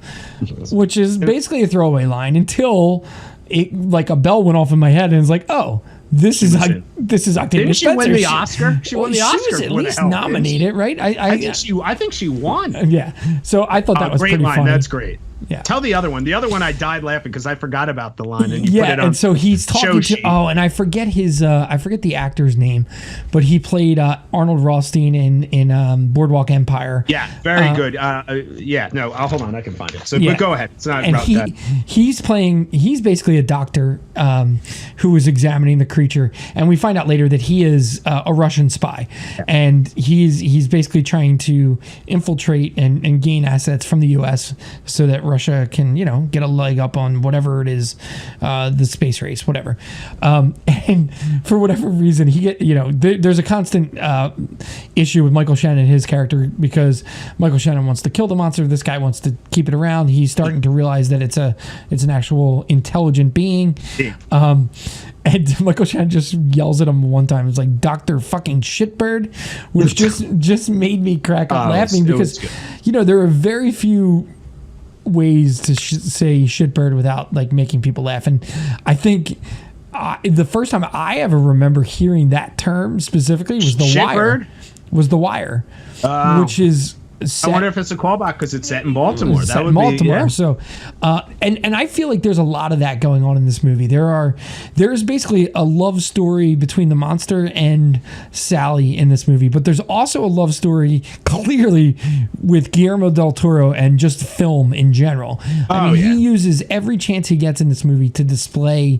Which is basically a throwaway line until like a bell went off in my head and it's like, oh. This is Octavia Spencer. Didn't she win the Oscar? She won the Oscar. She was at least nominated, right? I think she won. Yeah. So I thought that was great pretty line. funny. That's great. Yeah. Tell the other one. The other one I died laughing because I forgot about the line and you put it on. And so he's talking to and I forget the actor's name, but he played Arnold Rothstein in Boardwalk Empire. Yeah, very good. I'll hold on, I can find it. So but go ahead. It's not and about that. He's basically a doctor who was examining the creature, and we find out later that he is a Russian spy, and he's basically trying to infiltrate and gain assets from the US so that Russia can, get a leg up on whatever it is, the space race, whatever. And for whatever reason, there's a constant issue with Michael Shannon, his character, because Michael Shannon wants to kill the monster. This guy wants to keep it around. He's starting to realize that it's an actual intelligent being. Yeah. And Michael Shannon just yells at him one time. It's like, Dr. fucking Shitbird, which just made me crack up laughing because, there are very few ways to say shitbird without like making people laugh, and I think the first time I ever remember hearing that term specifically was The Wire, which is set, I wonder if it's a callback because it's set in Baltimore. That would be Baltimore. Yeah. So, and I feel like there's a lot of that going on in this movie. There's basically a love story between the monster and Sally in this movie, but there's also a love story clearly with Guillermo del Toro and just film in general. He uses every chance he gets in this movie to display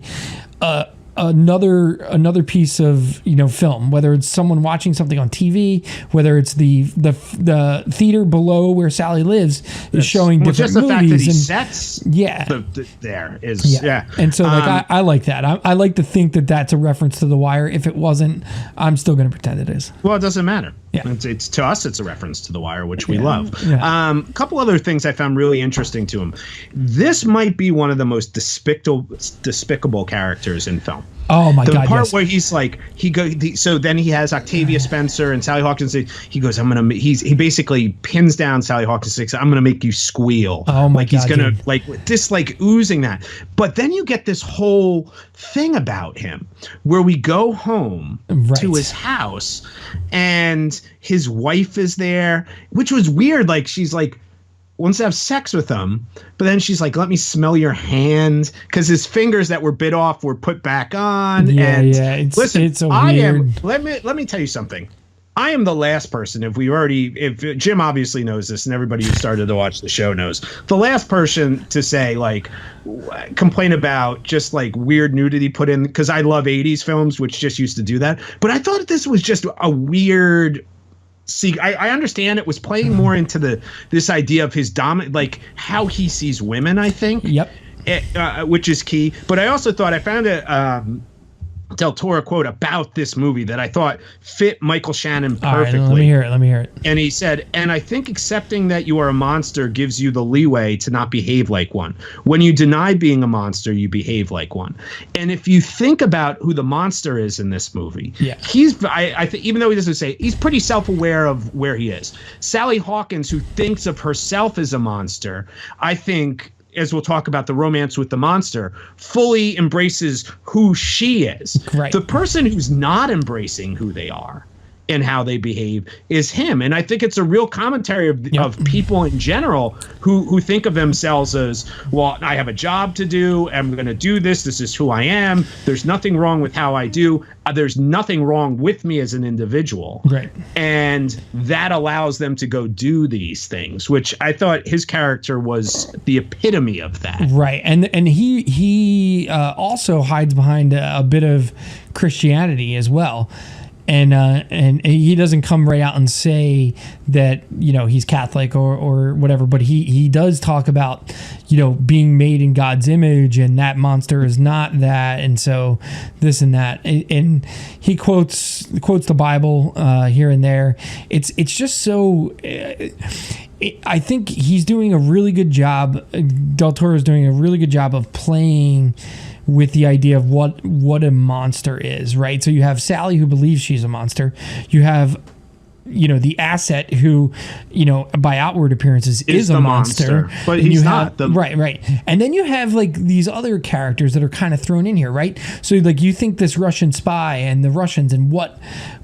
another piece of film, whether it's someone watching something on TV, whether it's the theater below where Sally lives is showing different just the movies. Fact that he sets and so I like that. I like to think that that's a reference to The Wire. If it wasn't, I'm still going to pretend it is. Well, it doesn't matter. Yeah. It's to us, it's a reference to The Wire, which we love. Yeah. A couple other things I found really interesting to him. This might be one of the most despicable characters in film. Oh my God! The part where he's like, so then he has Octavia Spencer and Sally Hawkins. He goes, he basically pins down Sally Hawkins and says, I'm gonna make you squeal. Oh my God! He's gonna oozing that. But then you get this whole thing about him where we go home to his house and his wife is there, which was weird. Like she's like, wants to have sex with him, but then she's like, let me smell your hand, because his fingers that were bit off were put back on. Let me tell you something. I am the last person, if Jim obviously knows this, and everybody who started to watch the show knows, the last person to say, like, complain about just like weird nudity put in, because I love 80s films, which just used to do that. But I thought this was just a weird. See, I understand it was playing more into this idea of his dominant, like how he sees women, I think. Yep. Which is key. But I also thought I found a Del Toro quote about this movie that I thought fit Michael Shannon perfectly. All right, let me hear it. And he said, and I think accepting that you are a monster gives you the leeway to not behave like one. When you deny being a monster, you behave like one. And if you think about who the monster is in this movie, I think, even though he doesn't say it, he's pretty self-aware of where he is. Sally Hawkins, who thinks of herself as a monster, I think, as we'll talk about the romance with the monster, fully embraces who she is. Right. The person who's not embracing who they are in how they behave is him. And I think it's a real commentary of people in general who think of themselves as, well, I have a job to do. I'm going to do this. This is who I am. There's nothing wrong with how I do. There's nothing wrong with me as an individual. Right. And that allows them to go do these things, which I thought his character was the epitome of that. Right. And he also hides behind a bit of Christianity as well. And he doesn't come right out and say that, he's Catholic or whatever, but he does talk about, being made in God's image, and that monster is not that, and so this and that, and he quotes the Bible here and there. It's just so. I think he's doing a really good job. Del Toro is doing a really good job of playing with the idea of what a monster is, right? So you have Sally, who believes she's a monster. You have, the asset, who, by outward appearances is a monster. But he's not. Right. And then you have like these other characters that are kind of thrown in here, right? So like you think this Russian spy and the Russians, and what,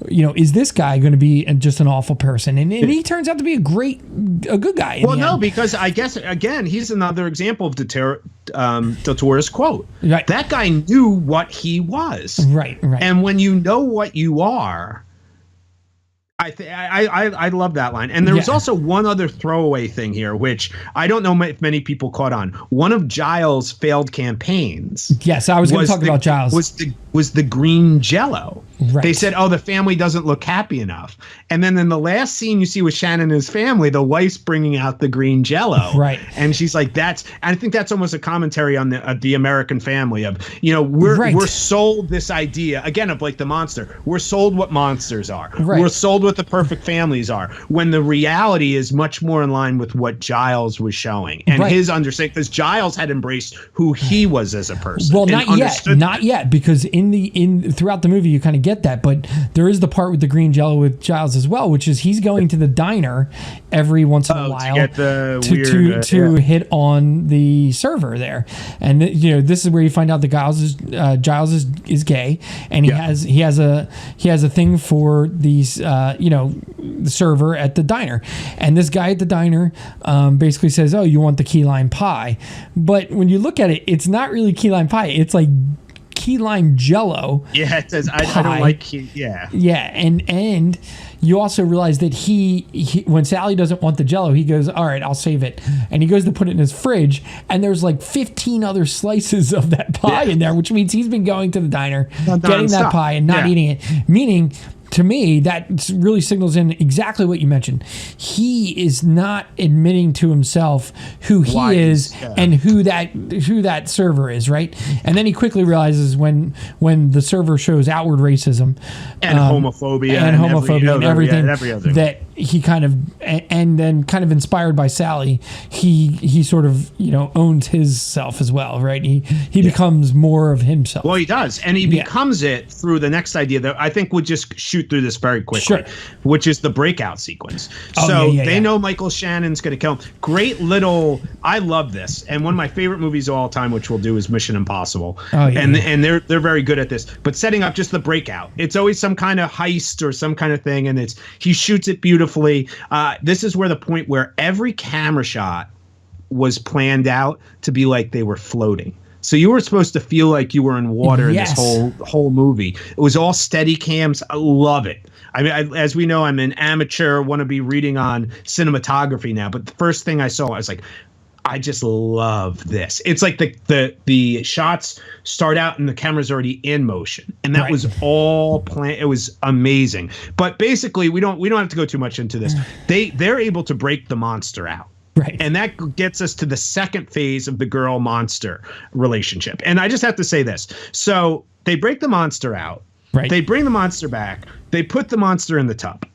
is this guy going to be just an awful person? And he turns out to be a good guy. Well, no, because I guess, again, he's another example of Del Toro's quote. Right. That guy knew what he was. Right. And when you know what you are, I love that line. And there was also one other throwaway thing here, which I don't know if many people caught on. One of Giles' failed campaigns. Yes, I was going to talk about Giles. Was the green Jello. Right. They said, the family doesn't look happy enough. And then in the last scene you see with Shannon and his family, the wife's bringing out the green Jello. Right. And she's like, I think that's almost a commentary on the American family of, we're sold this idea, again, of like the monster. We're sold what monsters are. Right. We're sold what the perfect families are, when the reality is much more in line with what Giles was showing and his understanding, because Giles had embraced who he was as a person. Well, not yet, because throughout the movie you kind of get that, but there is the part with the green Jello with Giles as well, which is he's going to the diner every once in a while to get the to hit on the server there, and this is where you find out that Giles is gay, and he has a thing for these the server at the diner, and this guy at the diner basically says, "Oh, you want the key lime pie?" But when you look at it, it's not really key lime pie. It's like key lime Jello. Yeah, it says I don't like key. Yeah. Yeah, and you also realize that he when Sally doesn't want the Jello, he goes, "All right, I'll save it," and he goes to put it in his fridge, and there's like 15 other slices of that pie in there, which means he's been going to the diner, getting that pie and not eating it. Meaning, to me, that really signals in exactly what you mentioned. He is not admitting to himself who he is and who that server is, right? And then he quickly realizes when the server shows outward racism and homophobia and everything that he kind of, and then kind of inspired by Sally, he sort of owns his self as well, right? He becomes more of himself. Well, he does, and he becomes it through the next idea that I think would just shoot through this very quickly, which is the breakout sequence. They know Michael Shannon's going to kill him. Great little, I love this, and one of my favorite movies of all time, which we'll do, is Mission Impossible. And they're very good at this, but setting up just the breakout. It's always some kind of heist or some kind of thing, and he shoots it beautifully. This is where the point where every camera shot was planned out to be like they were floating. So you were supposed to feel like you were in water in this whole movie. It was all steady cams. I love it. I mean, as we know, I'm an amateur, want to be reading on cinematography now. But the first thing I saw, I was like, I just love this. It's like the shots start out and the camera's already in motion, and that was all planned. It was amazing. But basically, we don't have to go too much into this. They're able to break the monster out. Right. And that gets us to the second phase of the girl monster relationship. And I just have to say this. So they break the monster out. Right. They bring the monster back. They put the monster in the tub,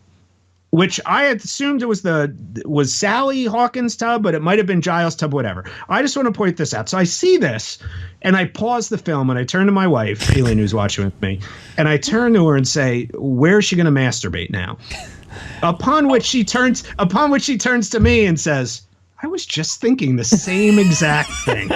which I had assumed it was Sally Hawkins' tub, but it might have been Giles' tub, whatever. I just want to point this out. So I see this, and I pause the film, and I turn to my wife, Aileen, who's watching with me, and I turn to her and say, "Where is she going to masturbate now?" Upon which she turns to me and says, "I was just thinking the same exact thing."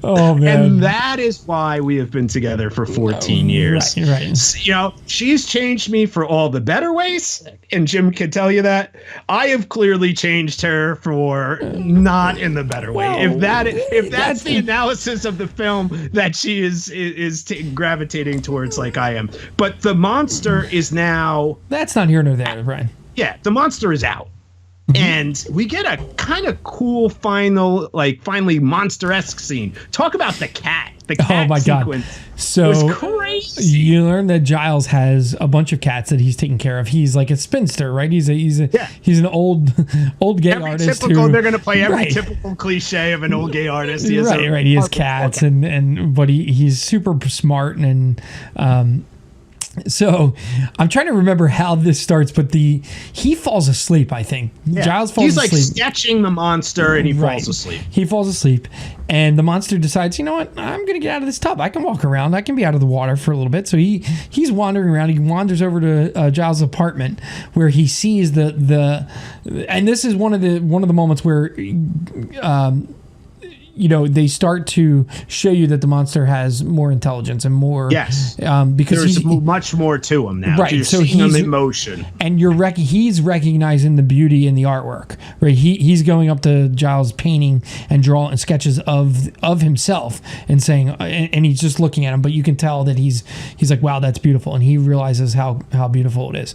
Oh man. And that is why we have been together for 14 years. Right. You know, she's changed me for all the better ways, and Jim can tell you that. I have clearly changed her for not in the better way. Well, if that's the analysis of the film, that she is gravitating towards like I am. But the monster is now. That's not here nor there, Brian. Yeah, the monster is out. And we get a kind of cool finally monster-esque scene. Talk about the cat. The cat sequence. So was crazy. You learn that Giles has a bunch of cats that he's taking care of. He's like a spinster, right? He's an old gay artist. They're going to play every typical cliche of an old gay artist. He has cats, but he's super smart and. So I'm trying to remember how this starts, but he falls asleep, I think. Yeah. Giles falls asleep. He's like sketching the monster and he falls asleep. He falls asleep and the monster decides, you know what? I'm going to get out of this tub. I can walk around. I can be out of the water for a little bit. So he's wandering around. He wanders over to Giles' apartment where he sees and this is one of the moments where they start to show you that the monster has more intelligence and more. Yes. Because there's much more to him now. Right. You're so seeing him in motion. And he's recognizing the beauty in the artwork. Right. He's going up to Giles' painting and drawing sketches of himself and saying, and he's just looking at him, but you can tell that he's like, wow, that's beautiful. And he realizes how beautiful it is.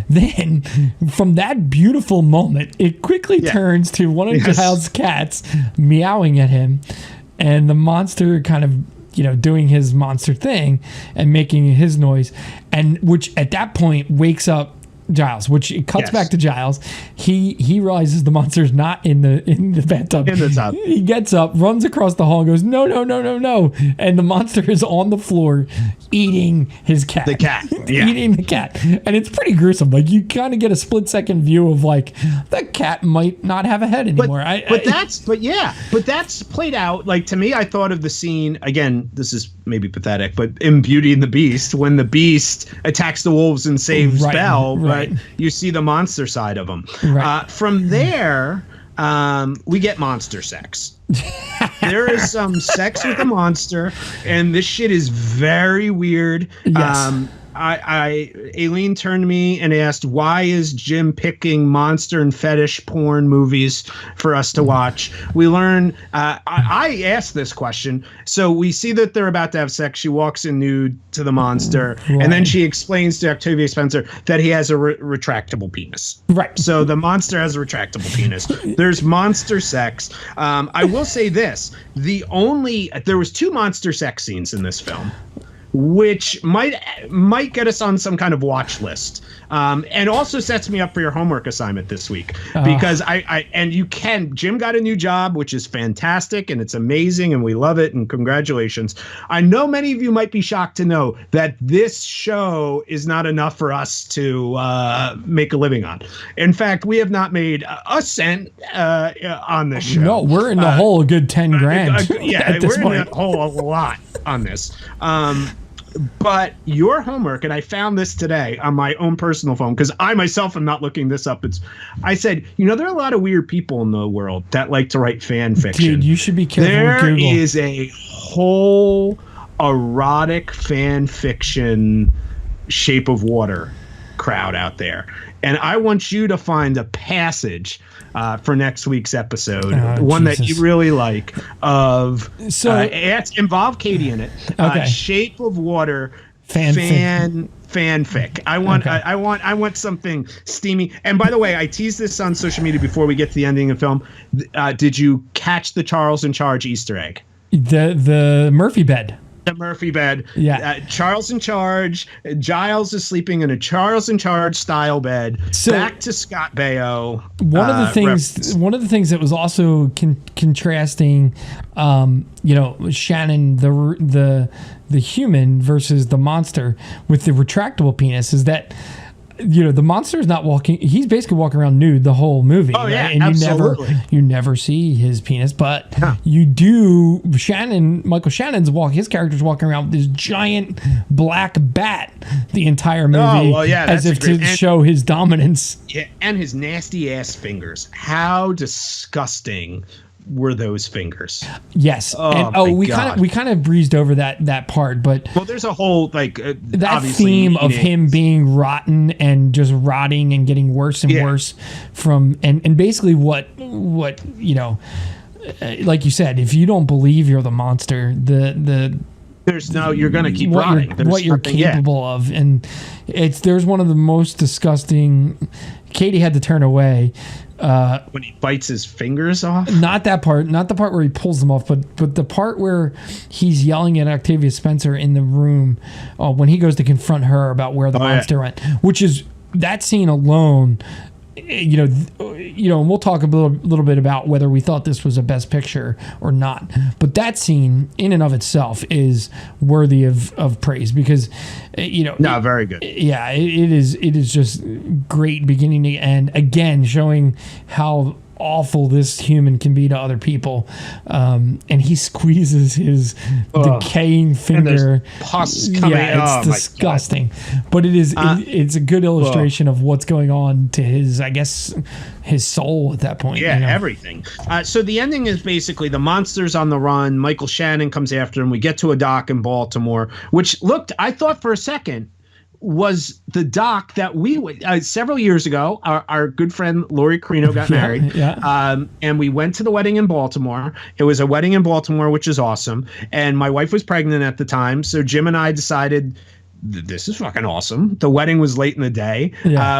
Then from that beautiful moment, it quickly turns to one of Giles' cats meowing at him. And the monster kind of, doing his monster thing and making his noise, and which at that point wakes up Giles, which it cuts back to Giles. He realizes the monster's not in the bathtub. In the tub. He gets up, runs across the hall, and goes, no. And the monster is on the floor eating his cat. The cat. Yeah. Eating the cat. And it's pretty gruesome. Like you kind of get a split-second view of like that cat might not have a head anymore. But that's played out. Like to me, I thought of the scene again, this is maybe pathetic, but in Beauty and the Beast, when the Beast attacks the wolves and saves Belle, but you see the monster side of him. Right. From there, we get monster sex. There is some sex with a monster, and this shit is very weird. Yes. Aileen turned to me and asked, why is Jim picking monster and fetish porn movies for us to watch? We learn, I asked this question. So we see that they're about to have sex. She walks in nude to the monster. Right. And then she explains to Octavia Spencer that he has a retractable penis. Right. So the monster has a retractable penis. There's monster sex. I will say this. There was 2 monster sex scenes in this film, which might get us on some kind of watch list, and also sets me up for your homework assignment this week because Jim got a new job, which is fantastic and it's amazing and we love it and congratulations. I know many of you might be shocked to know that this show is not enough for us to make a living on. In fact, we have not made a cent on this show. No, we're in the hole a good 10 grand. We're in the hole a lot on this. But your homework, and I found this today on my own personal phone because I myself am not looking this up. I said, there are a lot of weird people in the world that like to write fan fiction. Dude, you should be careful with There Google. is a whole erotic fan fiction Shape of Water crowd out there. And I want you to find a passage for next week's episode, one that you really like, involve Katie in it. Okay. Shape of Water fanfic. I want something steamy. And by the way, I teased this on social media before we get to the ending of the film. Did you catch the Charles in Charge Easter egg? The Murphy bed. The Murphy bed. Yeah. Charles in Charge. Giles is sleeping in a Charles in Charge style bed. So back to Scott Baio. One of the things that was also contrasting, Shannon the human versus the monster with the retractable penis is that. The monster is not walking. He's basically walking around nude the whole movie. Oh, yeah, and absolutely. you never see his penis, but you do. Michael Shannon's his character's walking around with this giant black bat the entire movie. As if to show his dominance. Yeah, and his nasty ass fingers. How disgusting were those fingers. Yes. We kind of breezed over that part, but there's a whole that theme of him being rotten and just rotting and getting worse and worse from and basically what like you said, if you don't believe you're the monster, you're going to keep rotting. What you're capable of, and there's one of the most disgusting. Katie had to turn away when he bites his fingers off. Not that part, not the part where he pulls them off, but the part where he's yelling at Octavia Spencer in the room when he goes to confront her about where the monster went, which is that scene alone. And we'll talk a little bit about whether we thought this was a best picture or not. But that scene in and of itself is worthy of praise because, very good. Yeah, it is just great beginning to end. Again, showing how awful this human can be to other people, and he squeezes his decaying finger. Pus coming. It's disgusting, but it is it's a good illustration of what's going on to his soul at that point. Everything. So the ending is basically the monster's on the run. Michael Shannon comes after him. We get to a dock in Baltimore, which I thought for a second was the dock that we several years ago, our good friend Lori Carino got married. And we went to the wedding in Baltimore. It was a wedding in Baltimore, which is awesome. And my wife was pregnant at the time. So Jim and I decided this is fucking awesome. The wedding was late in the day.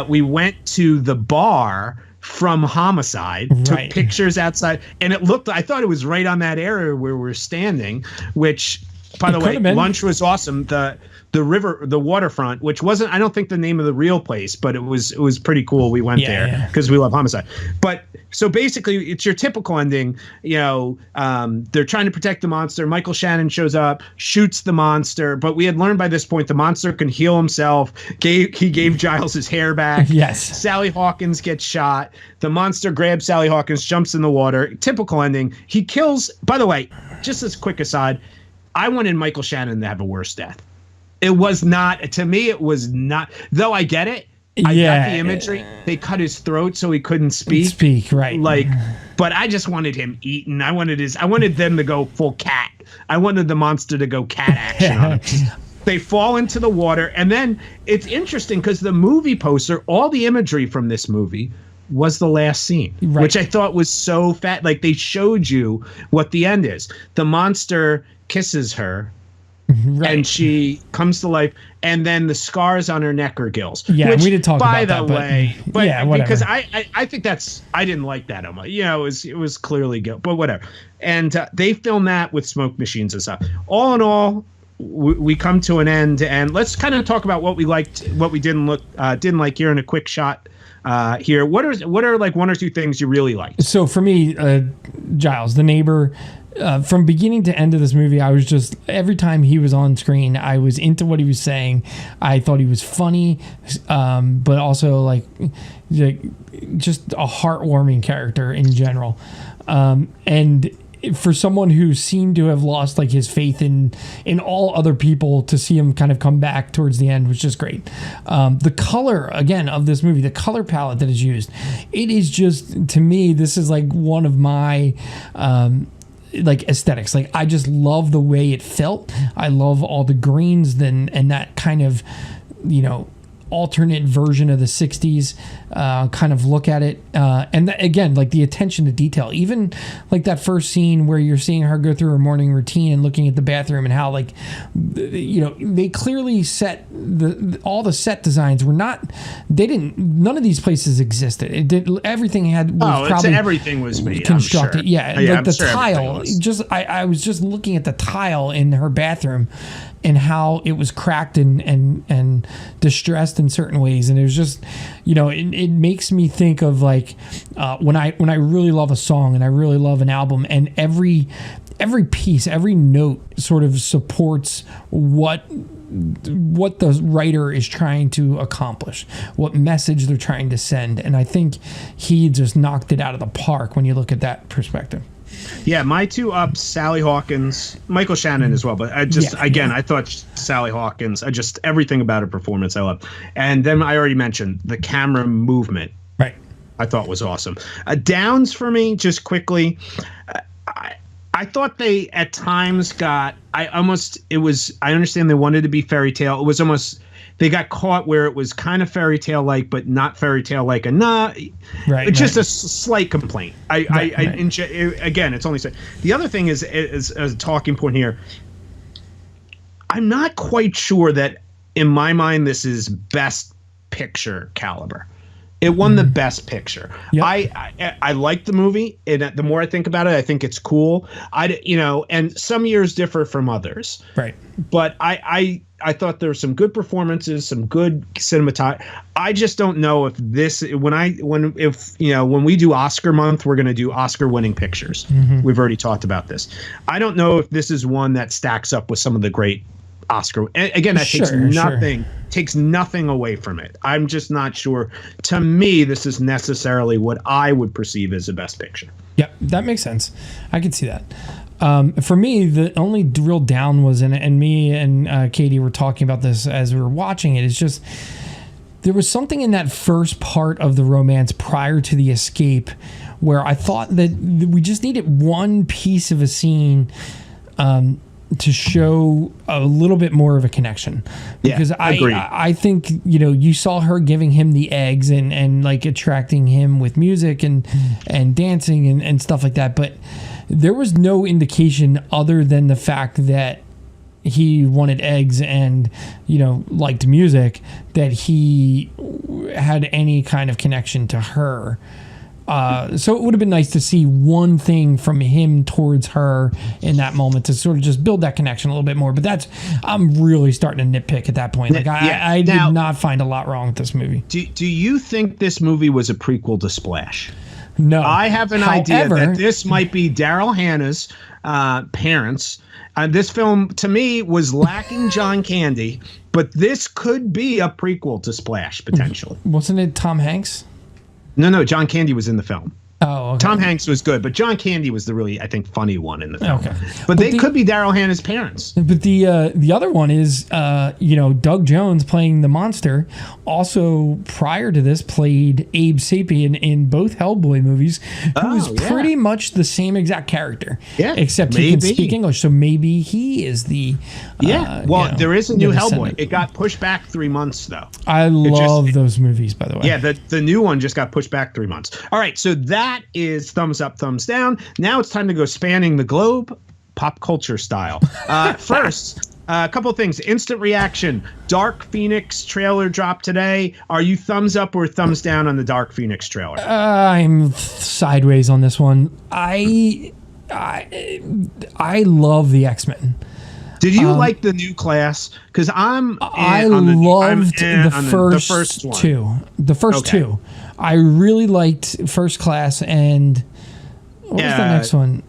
We went to the bar from Homicide, took pictures outside, and I thought it was right on that area where we're standing, which, by the way, lunch was awesome. The waterfront, which wasn't, I don't think the name of the real place, but it was pretty cool. We went there because we love Homicide. But so basically it's your typical ending. They're trying to protect the monster. Michael Shannon shows up, shoots the monster, but we had learned by this point the monster can heal himself. He gave Giles his hair back. Yes. Sally Hawkins gets shot. The monster grabs Sally Hawkins, jumps in the water. Typical ending. He kills, by the way, just as quick aside, I wanted Michael Shannon to have a worse death. It was not, to me, it was not, though I get it. I got the imagery. They cut his throat so he couldn't speak. Right. But I just wanted him eaten. I wanted them to go full cat. I wanted the monster to go cat action on him. They fall into the water. And then it's interesting because the movie poster, all the imagery from this movie was the last scene, which I thought was so fat. Like they showed you what the end is. The monster kisses her. And she comes to life, and then the scars on her neck are gills. Yeah, which, we did talk about that. But yeah, because I think I didn't like that. It was clearly guilt, but whatever. And they filmed that with smoke machines and stuff. All in all, we come to an end, and let's kind of talk about what we liked, what we didn't like here in a quick shot. Here, what are like one or two things you really liked? So for me, Giles, the neighbor. From beginning to end of this movie, I was just, every time he was on screen, I was into what he was saying. I thought he was funny, but also like just a heartwarming character in general. And for someone who seemed to have lost like his faith in all other people, to see him kind of come back towards the end was just great. The color, again, of this movie, the color palette that is used, it is just, to me, this is like one of my like aesthetics. Like I just love the way it felt. I love all the greens and that kind of, alternate version of the 60s kind of look at it. And again, like the attention to detail, even like that first scene where you're seeing her go through her morning routine and looking at the bathroom and how like, they clearly set all the set designs were not, none of these places existed. It did, everything everything was made, constructed. I'm sure. Like the tile, I was just looking at the tile in her bathroom and how it was cracked and distressed in certain ways. And it was just, it makes me think of like when I really love a song and I really love an album, and every piece, every note sort of supports what the writer is trying to accomplish, what message they're trying to send. And I think he just knocked it out of the park when you look at that perspective. Yeah, my two ups, Sally Hawkins, Michael Shannon as well. But I thought Sally Hawkins, everything about her performance I loved. And then I already mentioned the camera movement. Right. I thought was awesome. Downs for me, just quickly. I thought they at times got. I understand they wanted to be fairy tale. It was almost. They got caught where it was kind of fairy tale like, but not fairy tale like enough. Right. It's just a slight complaint. Again, it's only the other thing is a talking point here. I'm not quite sure that in my mind this is best picture caliber. It won the best picture. Yep. I like the movie, and the more I think about it, I think it's cool. And some years differ from others. Right. But I thought there were some good performances, some good cinematography. I just don't know if this when we do Oscar month, we're going to do Oscar winning pictures. Mm-hmm. We've already talked about this. I don't know if this is one that stacks up with some of the great Oscar. Again, that takes nothing away from it. I'm just not sure. To me, this is necessarily what I would perceive as the best picture. Yeah, that makes sense. I can see that. For me, the only real down was in it, and me and Katie were talking about this as we were watching it. It's just there was something in that first part of the romance prior to the escape where I thought that we just needed one piece of a scene to show a little bit more of a connection, because I think you saw her giving him the eggs and like attracting him with music and dancing and stuff like that, but there was no indication other than the fact that he wanted eggs and liked music that he had any kind of connection to her. So it would have been nice to see one thing from him towards her in that moment to sort of just build that connection a little bit more. But I'm really starting to nitpick at that point. Like I did not find a lot wrong with this movie. Do you think this movie was a prequel to Splash? No. I have an idea that this might be Daryl Hannah's parents. This film, to me, was lacking John Candy, but this could be a prequel to Splash, potentially. Wasn't it Tom Hanks? No, John Candy was in the film. Oh, okay. Tom Hanks was good, but John Candy was the really, I think, funny one in the film. Okay. But they could be Daryl Hannah's parents. But the other one is, Doug Jones playing the monster. Also, prior to this, played Abe Sapien in both Hellboy movies, who is pretty much the same exact character. Yeah, except he can speak English, so maybe he is the... there is a new Hellboy. It got pushed back 3 months, though. I love those movies, by the way. Yeah, the new one just got pushed back 3 months. All right, so that is thumbs up, thumbs down. Now it's time to go spanning the globe, pop culture style. First, a couple of things. Instant reaction. Dark Phoenix trailer dropped today. Are you thumbs up or thumbs down on the Dark Phoenix trailer? I'm sideways on this one. I love the X-Men. Did you like the new class? Because I loved the first two. The first two. I really liked First Class, and what was the next one?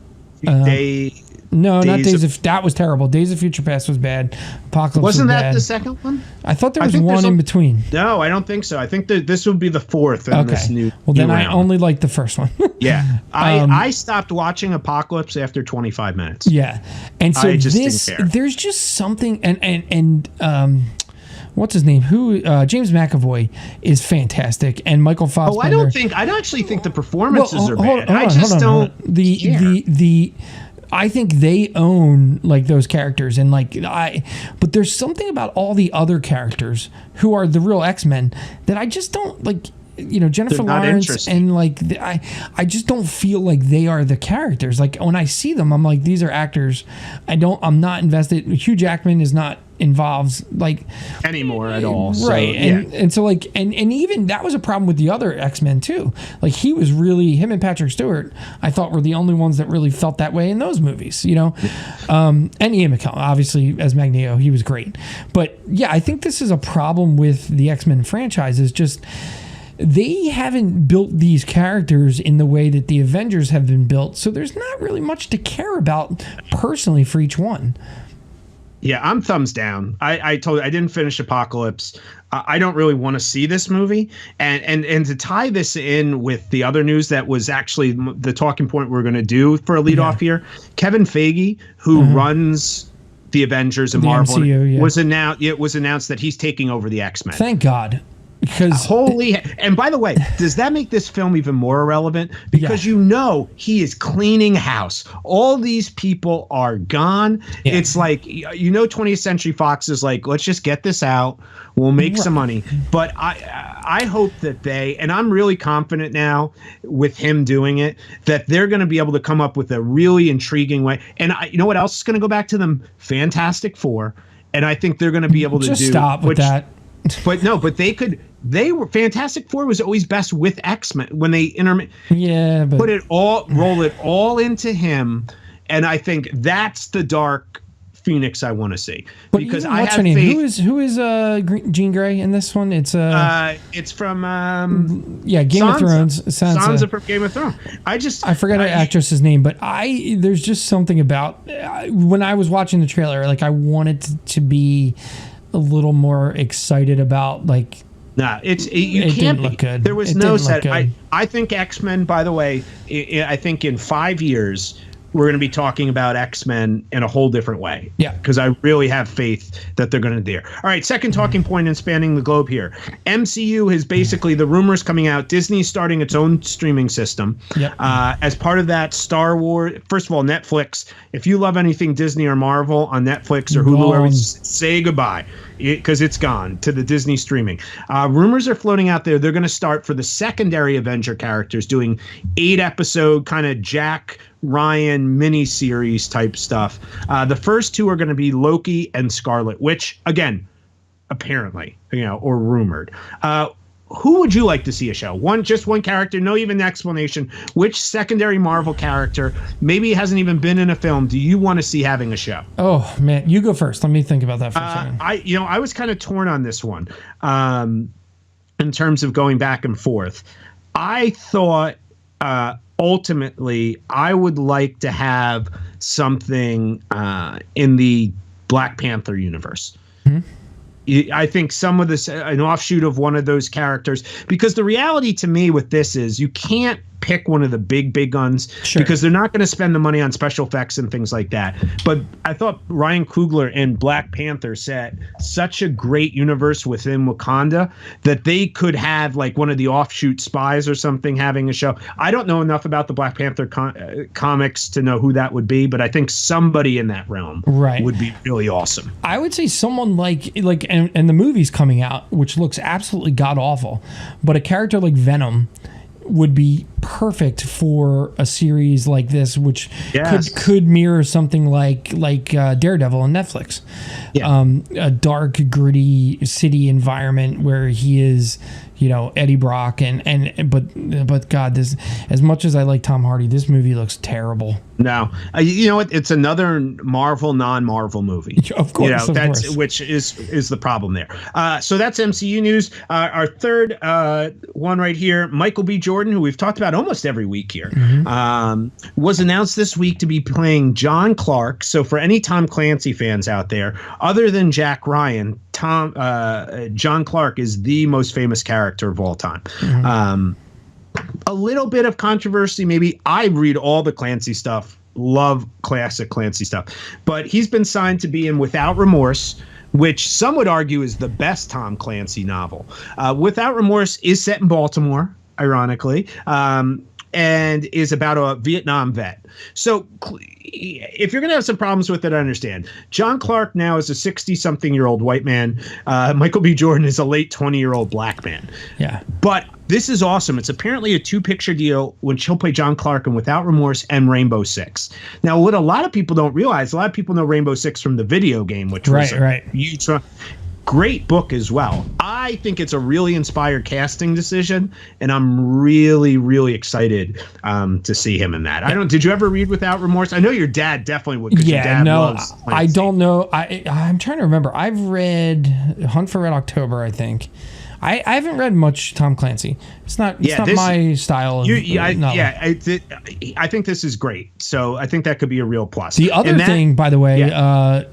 That was terrible. Days of Future Past was bad. Apocalypse wasn't was that bad. The second one? I thought there was one in between. No, I don't think so. I think that this would be the fourth in this new. Well, then round. I only liked the first one. Yeah, I stopped watching Apocalypse after 25 minutes. Yeah, and so there's just something, and what's his name? James McAvoy is fantastic, and Michael Fassbender. I don't actually think the performances are bad. I just don't. I think they own like those characters, and but there's something about all the other characters who are the real X-Men that I just don't like. Jennifer Lawrence, and I just don't feel like they are the characters. Like when I see them, I'm like, these are actors. I'm not invested. Hugh Jackman is not involved anymore at all. Right. And so and even that was a problem with the other X-Men too. Like him and Patrick Stewart, I thought were the only ones that really felt that way in those movies, and Ian McKellen, obviously as Magneto, he was great. But yeah, I think this is a problem with the X-Men franchise is just, they haven't built these characters in the way that the Avengers have been built, so there's not really much to care about personally for each one. Yeah, I'm thumbs down. I told you I didn't finish Apocalypse. I don't really want to see this movie, and to tie this in with the other news that was actually the talking point we're going to do for a lead off here. Kevin Feige, who runs the Avengers and Marvel, MCU, was announced. It was announced that he's taking over the X-Men. Thank God. Because holy, and by the way, does that make this film even more irrelevant? Because he is cleaning house. All these people are gone. Yeah. It's like, 20th Century Fox is like, let's just get this out. We'll make some money. But I hope that and I'm really confident now with him doing it, that they're going to be able to come up with a really intriguing way. And you know what else is going to go back to them? Fantastic Four. And I think they're going to be able to stop with that. But no, but they were Fantastic Four was always best with X-Men when they roll it all into him. And I think that's the dark Phoenix I want to see, because I have faith. Who is Jean Grey in this one? It's from Game of Thrones. Sansa from Game of Thrones. I forgot her actress's name, but there's just something about when I was watching the trailer, like I wanted to be a little more excited about like. Nah, it can't look good. There was no set. I think X-Men. By the way, I think in 5 years we're going to be talking about X-Men in a whole different way. Yeah. Because I really have faith that they're going to do. All right, second talking point in spanning the globe here. MCU has basically, the rumors coming out, Disney's starting its own streaming system. Yep. As part of that, Star Wars, first of all, Netflix. If you love anything Disney or Marvel on Netflix or Hulu, say goodbye, because it's gone to the Disney streaming. Rumors are floating out there. They're going to start for the secondary Avenger characters doing 8-episode kind of Jack Ryan miniseries type stuff. The first two are going to be Loki and Scarlet Witch, again, apparently, or rumored. Who would you like to see a show? Just one character, no even explanation. Which secondary Marvel character, maybe hasn't even been in a film, do you want to see having a show? Oh man, you go first. Let me think about that for a second. I was kind of torn on this one, in terms of going back and forth. I thought, ultimately, I would like to have something in the Black Panther universe. Mm-hmm. I think some of this, an offshoot of one of those characters, because the reality to me with this is you can't pick one of the big guns, because they're not going to spend the money on special effects and things like that. But I thought Ryan Coogler and Black Panther set such a great universe within Wakanda that they could have like one of the offshoot spies or something having a show. I don't know enough about the Black Panther comics to know who that would be, but I think somebody in that realm would be really awesome. I would say someone and the movie's coming out, which looks absolutely god awful, but a character like Venom would be perfect for a series like this, which could mirror something like Daredevil on Netflix. A dark, gritty city environment where he is, Eddie Brock but God, this, as much as I like Tom Hardy, this movie looks terrible. No, you know what? It's another Marvel non-Marvel movie. Of course, which is the problem there. So that's MCU news. Our third one right here, Michael B. Jordan, who we've talked about almost every week here, was announced this week to be playing John Clark. So for any Tom Clancy fans out there, other than Jack Ryan, John Clark is the most famous character of all time. A little bit of controversy, maybe. I read all the Clancy stuff, love classic Clancy stuff, but he's been signed to be in Without Remorse, which some would argue is the best Tom Clancy novel. Without Remorse is set in Baltimore, ironically, and is about a Vietnam vet. So if you're going to have some problems with it, I understand. John Clark now is a 60-something-year-old white man. Michael B. Jordan is a late 20-year-old black man. Yeah. But this is awesome. It's apparently a 2-picture deal, which he'll play John Clark in Without Remorse and Rainbow Six. Now, what a lot of people don't realize, a lot of people know Rainbow Six from the video game, which was a huge great book as well. I think it's a really inspired casting decision, and I'm really, really excited to see him in that. Did you ever read Without Remorse? I know your dad definitely would. Your dad loves Clancy. I don't know. I'm trying to remember. I've read Hunt for Red October, I think. I haven't read much Tom Clancy. It's not my style of I think this is great. So I think that could be a real plus. The other thing, by the way,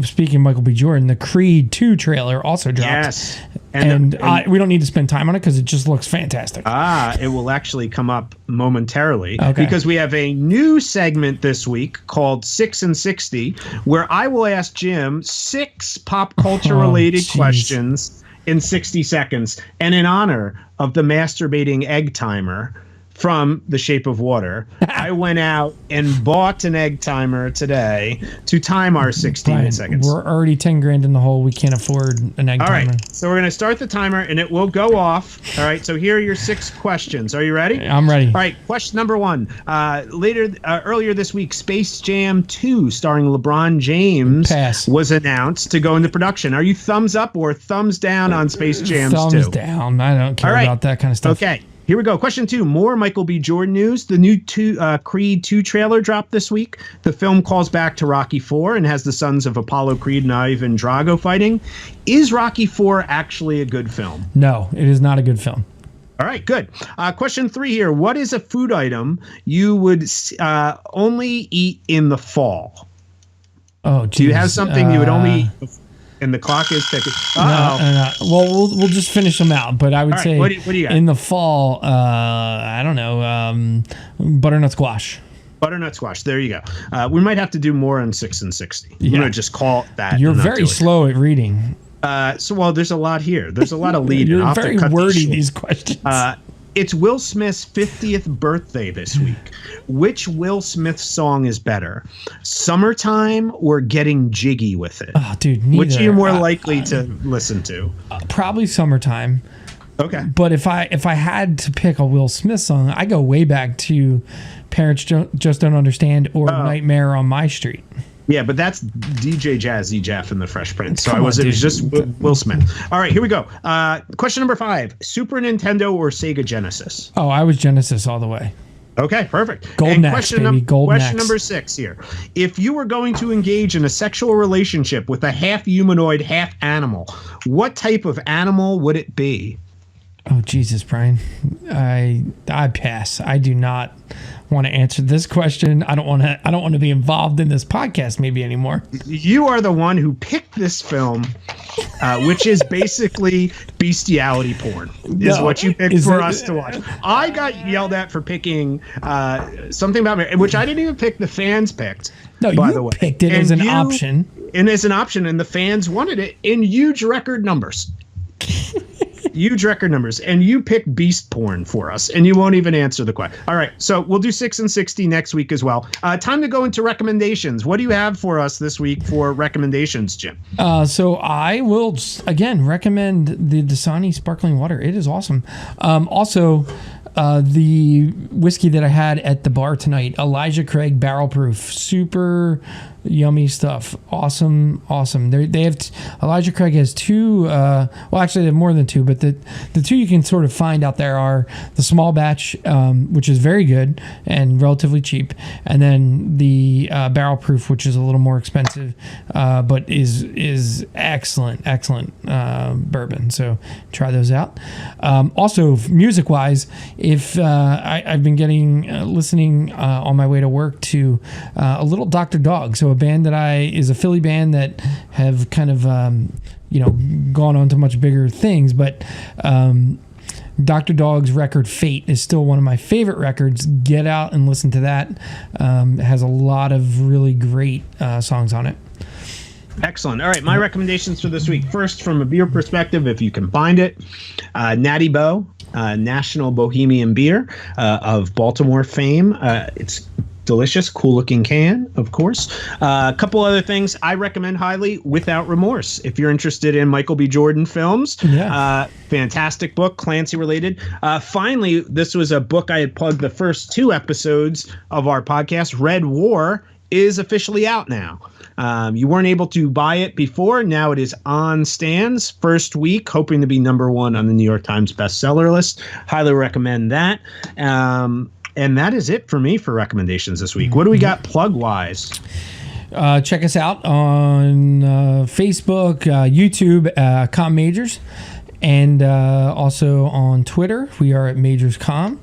speaking of Michael B. Jordan, the Creed 2 trailer also dropped. Yes. And we don't need to spend time on it because it just looks fantastic. It will actually come up momentarily because we have a new segment this week called 6 and 60, where I will ask Jim 6 pop culture related questions in 60 seconds. And in honor of the masturbating egg timer from The Shape of Water, I went out and bought an egg timer today to time our 60 seconds. We're already 10 grand in the hole. We can't afford an egg timer. All right, so we're going to start the timer, and it will go off. All right, so here are your 6 questions. Are you ready? I'm ready. All right, question number 1. Earlier this week, Space Jam 2, starring LeBron James, was announced to go into production. Are you thumbs up or thumbs down on Space Jam 2? Thumbs down. I don't care about that kind of stuff. Okay. Here we go. Question 2. More Michael B. Jordan news. The new Creed 2 trailer dropped this week. The film calls back to Rocky 4 and has the sons of Apollo Creed and Ivan Drago fighting. Is Rocky 4 actually a good film? No, it is not a good film. All right, good. Question 3 here. What is a food item you would only eat in the fall? Oh, geez. Do you have something you would only eat? And the clock is ticking. No. Well, we'll just finish them out. But I would say what do you got? In the fall, I don't know, butternut squash. Butternut squash. There you go. We might have to do more on 6 and 60. Yeah. I'm going to just call it that. You're very slow at reading. Well, there's a lot here. There's a lot of lead. You're very wordy, these questions. It's Will Smith's 50th birthday this week. Which Will Smith song is better? Summertime or Getting Jiggy with It? Oh, dude, neither. Which are you more likely to listen to? Probably Summertime. Okay. But if I had to pick a Will Smith song, I go way back to Parents Just Don't Understand or Nightmare on My Street. Yeah, but that's DJ Jazzy Jeff and the Fresh Prince. So it was just Will Smith. All right, here we go. Question number 5. Super Nintendo or Sega Genesis? Oh, I was Genesis all the way. Okay, perfect. Golden Axe, baby. Golden Axe. Question number 6 here. If you were going to engage in a sexual relationship with a half humanoid, half animal, what type of animal would it be? Oh, Jesus, Brian. I pass. I do not want to answer this question. I don't want to be involved in this podcast maybe anymore. You are the one who picked this film, which is basically bestiality porn, is what you picked for us to watch. I got yelled at for picking something about me, which I didn't even pick. The fans picked. No, by you the way. picked it as an option. And as an option, and the fans wanted it in huge record numbers. Huge record numbers, and you picked beast porn for us, and you won't even answer the question. All right, so we'll do 6 and 60 next week as well. Time to go into recommendations. What do you have for us this week for recommendations, Jim? So I will again recommend the Dasani sparkling water. It is awesome. Also, the whiskey that I had at the bar tonight, Elijah Craig Barrel Proof, super yummy stuff. Awesome. They have Elijah Craig has 2. Well, actually, they have more than 2, but the 2 you can sort of find out there are the small batch, which is very good and relatively cheap, and then the barrel proof, which is a little more expensive, but is excellent bourbon. So try those out. Also, music wise, if I've been listening on my way to work to a little Dr. Dog, so a band that is a Philly band that have kind of gone on to much bigger things, but Dr. Dog's record Fate is still one of my favorite records. Get out and listen to that. It has a lot of really great songs on it. Excellent. All right, my recommendations for this week. First, from a beer perspective, if you can find it, Natty Bo, National Bohemian Beer of Baltimore fame. It's delicious, cool looking can, of course. A couple other things I recommend highly, Without Remorse. If you're interested in Michael B. Jordan films, fantastic book, Clancy related. Finally, this was a book I had plugged the first 2 episodes of our podcast. Red War is officially out now. You weren't able to buy it before. Now it is on stands. First week, hoping to be number 1 on the New York Times bestseller list. Highly recommend that. And that is it for me for recommendations this week. What do we got plug-wise? Check us out on Facebook, YouTube, Comm Majors, and also on Twitter. We are at Majors Comm.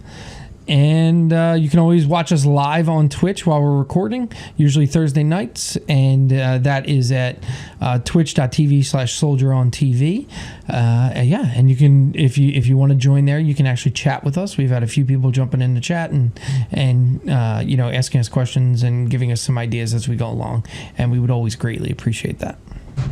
And you can always watch us live on Twitch while we're recording, usually Thursday nights. And that is at twitch.tv/soldierontv. And you can, if you want to join there, you can actually chat with us. We've had a few people jumping in the chat and asking us questions and giving us some ideas as we go along. And we would always greatly appreciate that.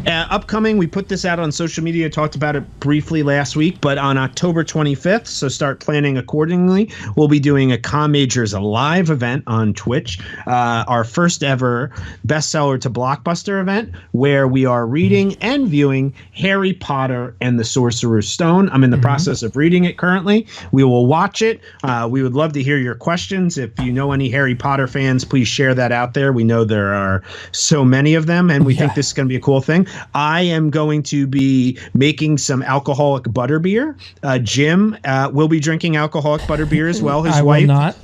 Upcoming, we put this out on social media, talked about it briefly last week, but on October 25th, so start planning accordingly, we'll be doing a Comm Majors live event on Twitch, our first ever bestseller to blockbuster event, where we are reading and viewing Harry Potter and the Sorcerer's Stone. I'm in the process of reading it currently. We will watch it. We would love to hear your questions. If you know any Harry Potter fans, please share that out there. We know there are so many of them, and we think this is going to be a cool thing. I am going to be making some alcoholic butterbeer. Jim will be drinking alcoholic butterbeer as well. His wife. Will not.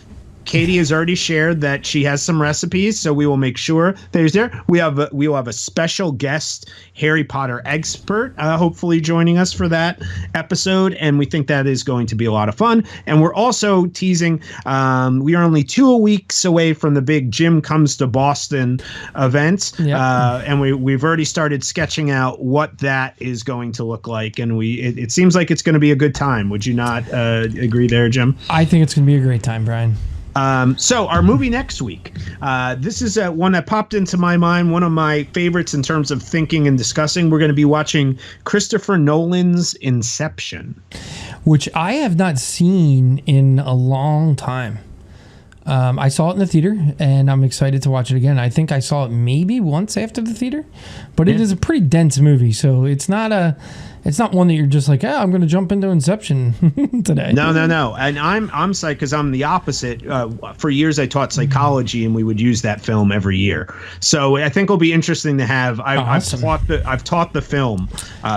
Katie has already shared that she has some recipes, so we will make sure there's there. We will have a special guest Harry Potter expert, hopefully joining us for that episode, and we think that is going to be a lot of fun. And we're also teasing. We are only 2 weeks away from the big Jim Comes to Boston event, and we've already started sketching out what that is going to look like, and it seems like it's going to be a good time. Would you not agree there, Jim? I think it's going to be a great time, Brian. So our movie next week, this is one that popped into my mind, one of my favorites in terms of thinking and discussing. We're going to be watching Christopher Nolan's Inception, which I have not seen in a long time. I saw it in the theater, and I'm excited to watch it again. I think I saw it maybe once after the theater, but it is a pretty dense movie, so it's not one that you're just like, I'm going to jump into Inception today. No. And I'm psyched because I'm the opposite. For years, I taught psychology, and we would use that film every year. So I think it'll be interesting to have. I've taught the film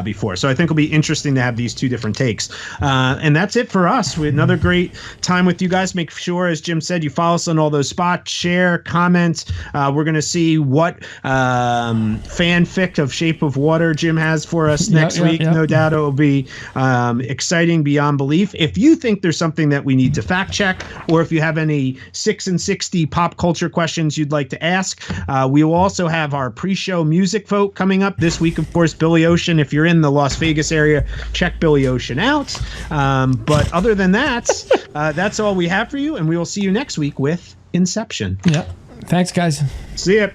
before, so I think it'll be interesting to have these two different takes. And that's it for us. We had another great time with you guys. Make sure, as Jim said, you follow us on all those spots, share, comment. We're going to see what fanfic of Shape of Water Jim has for us next week. No doubt it will be exciting beyond belief. If you think there's something that we need to fact check, or if you have any 6 and 60 pop culture questions you'd like to ask, we will also have our pre-show music vote coming up this week. Of course, Billy Ocean. If you're in the Las Vegas area, check Billy Ocean out. But other than that, that's all we have for you, and we will see you next week with Inception. Yep. Thanks, guys. See ya.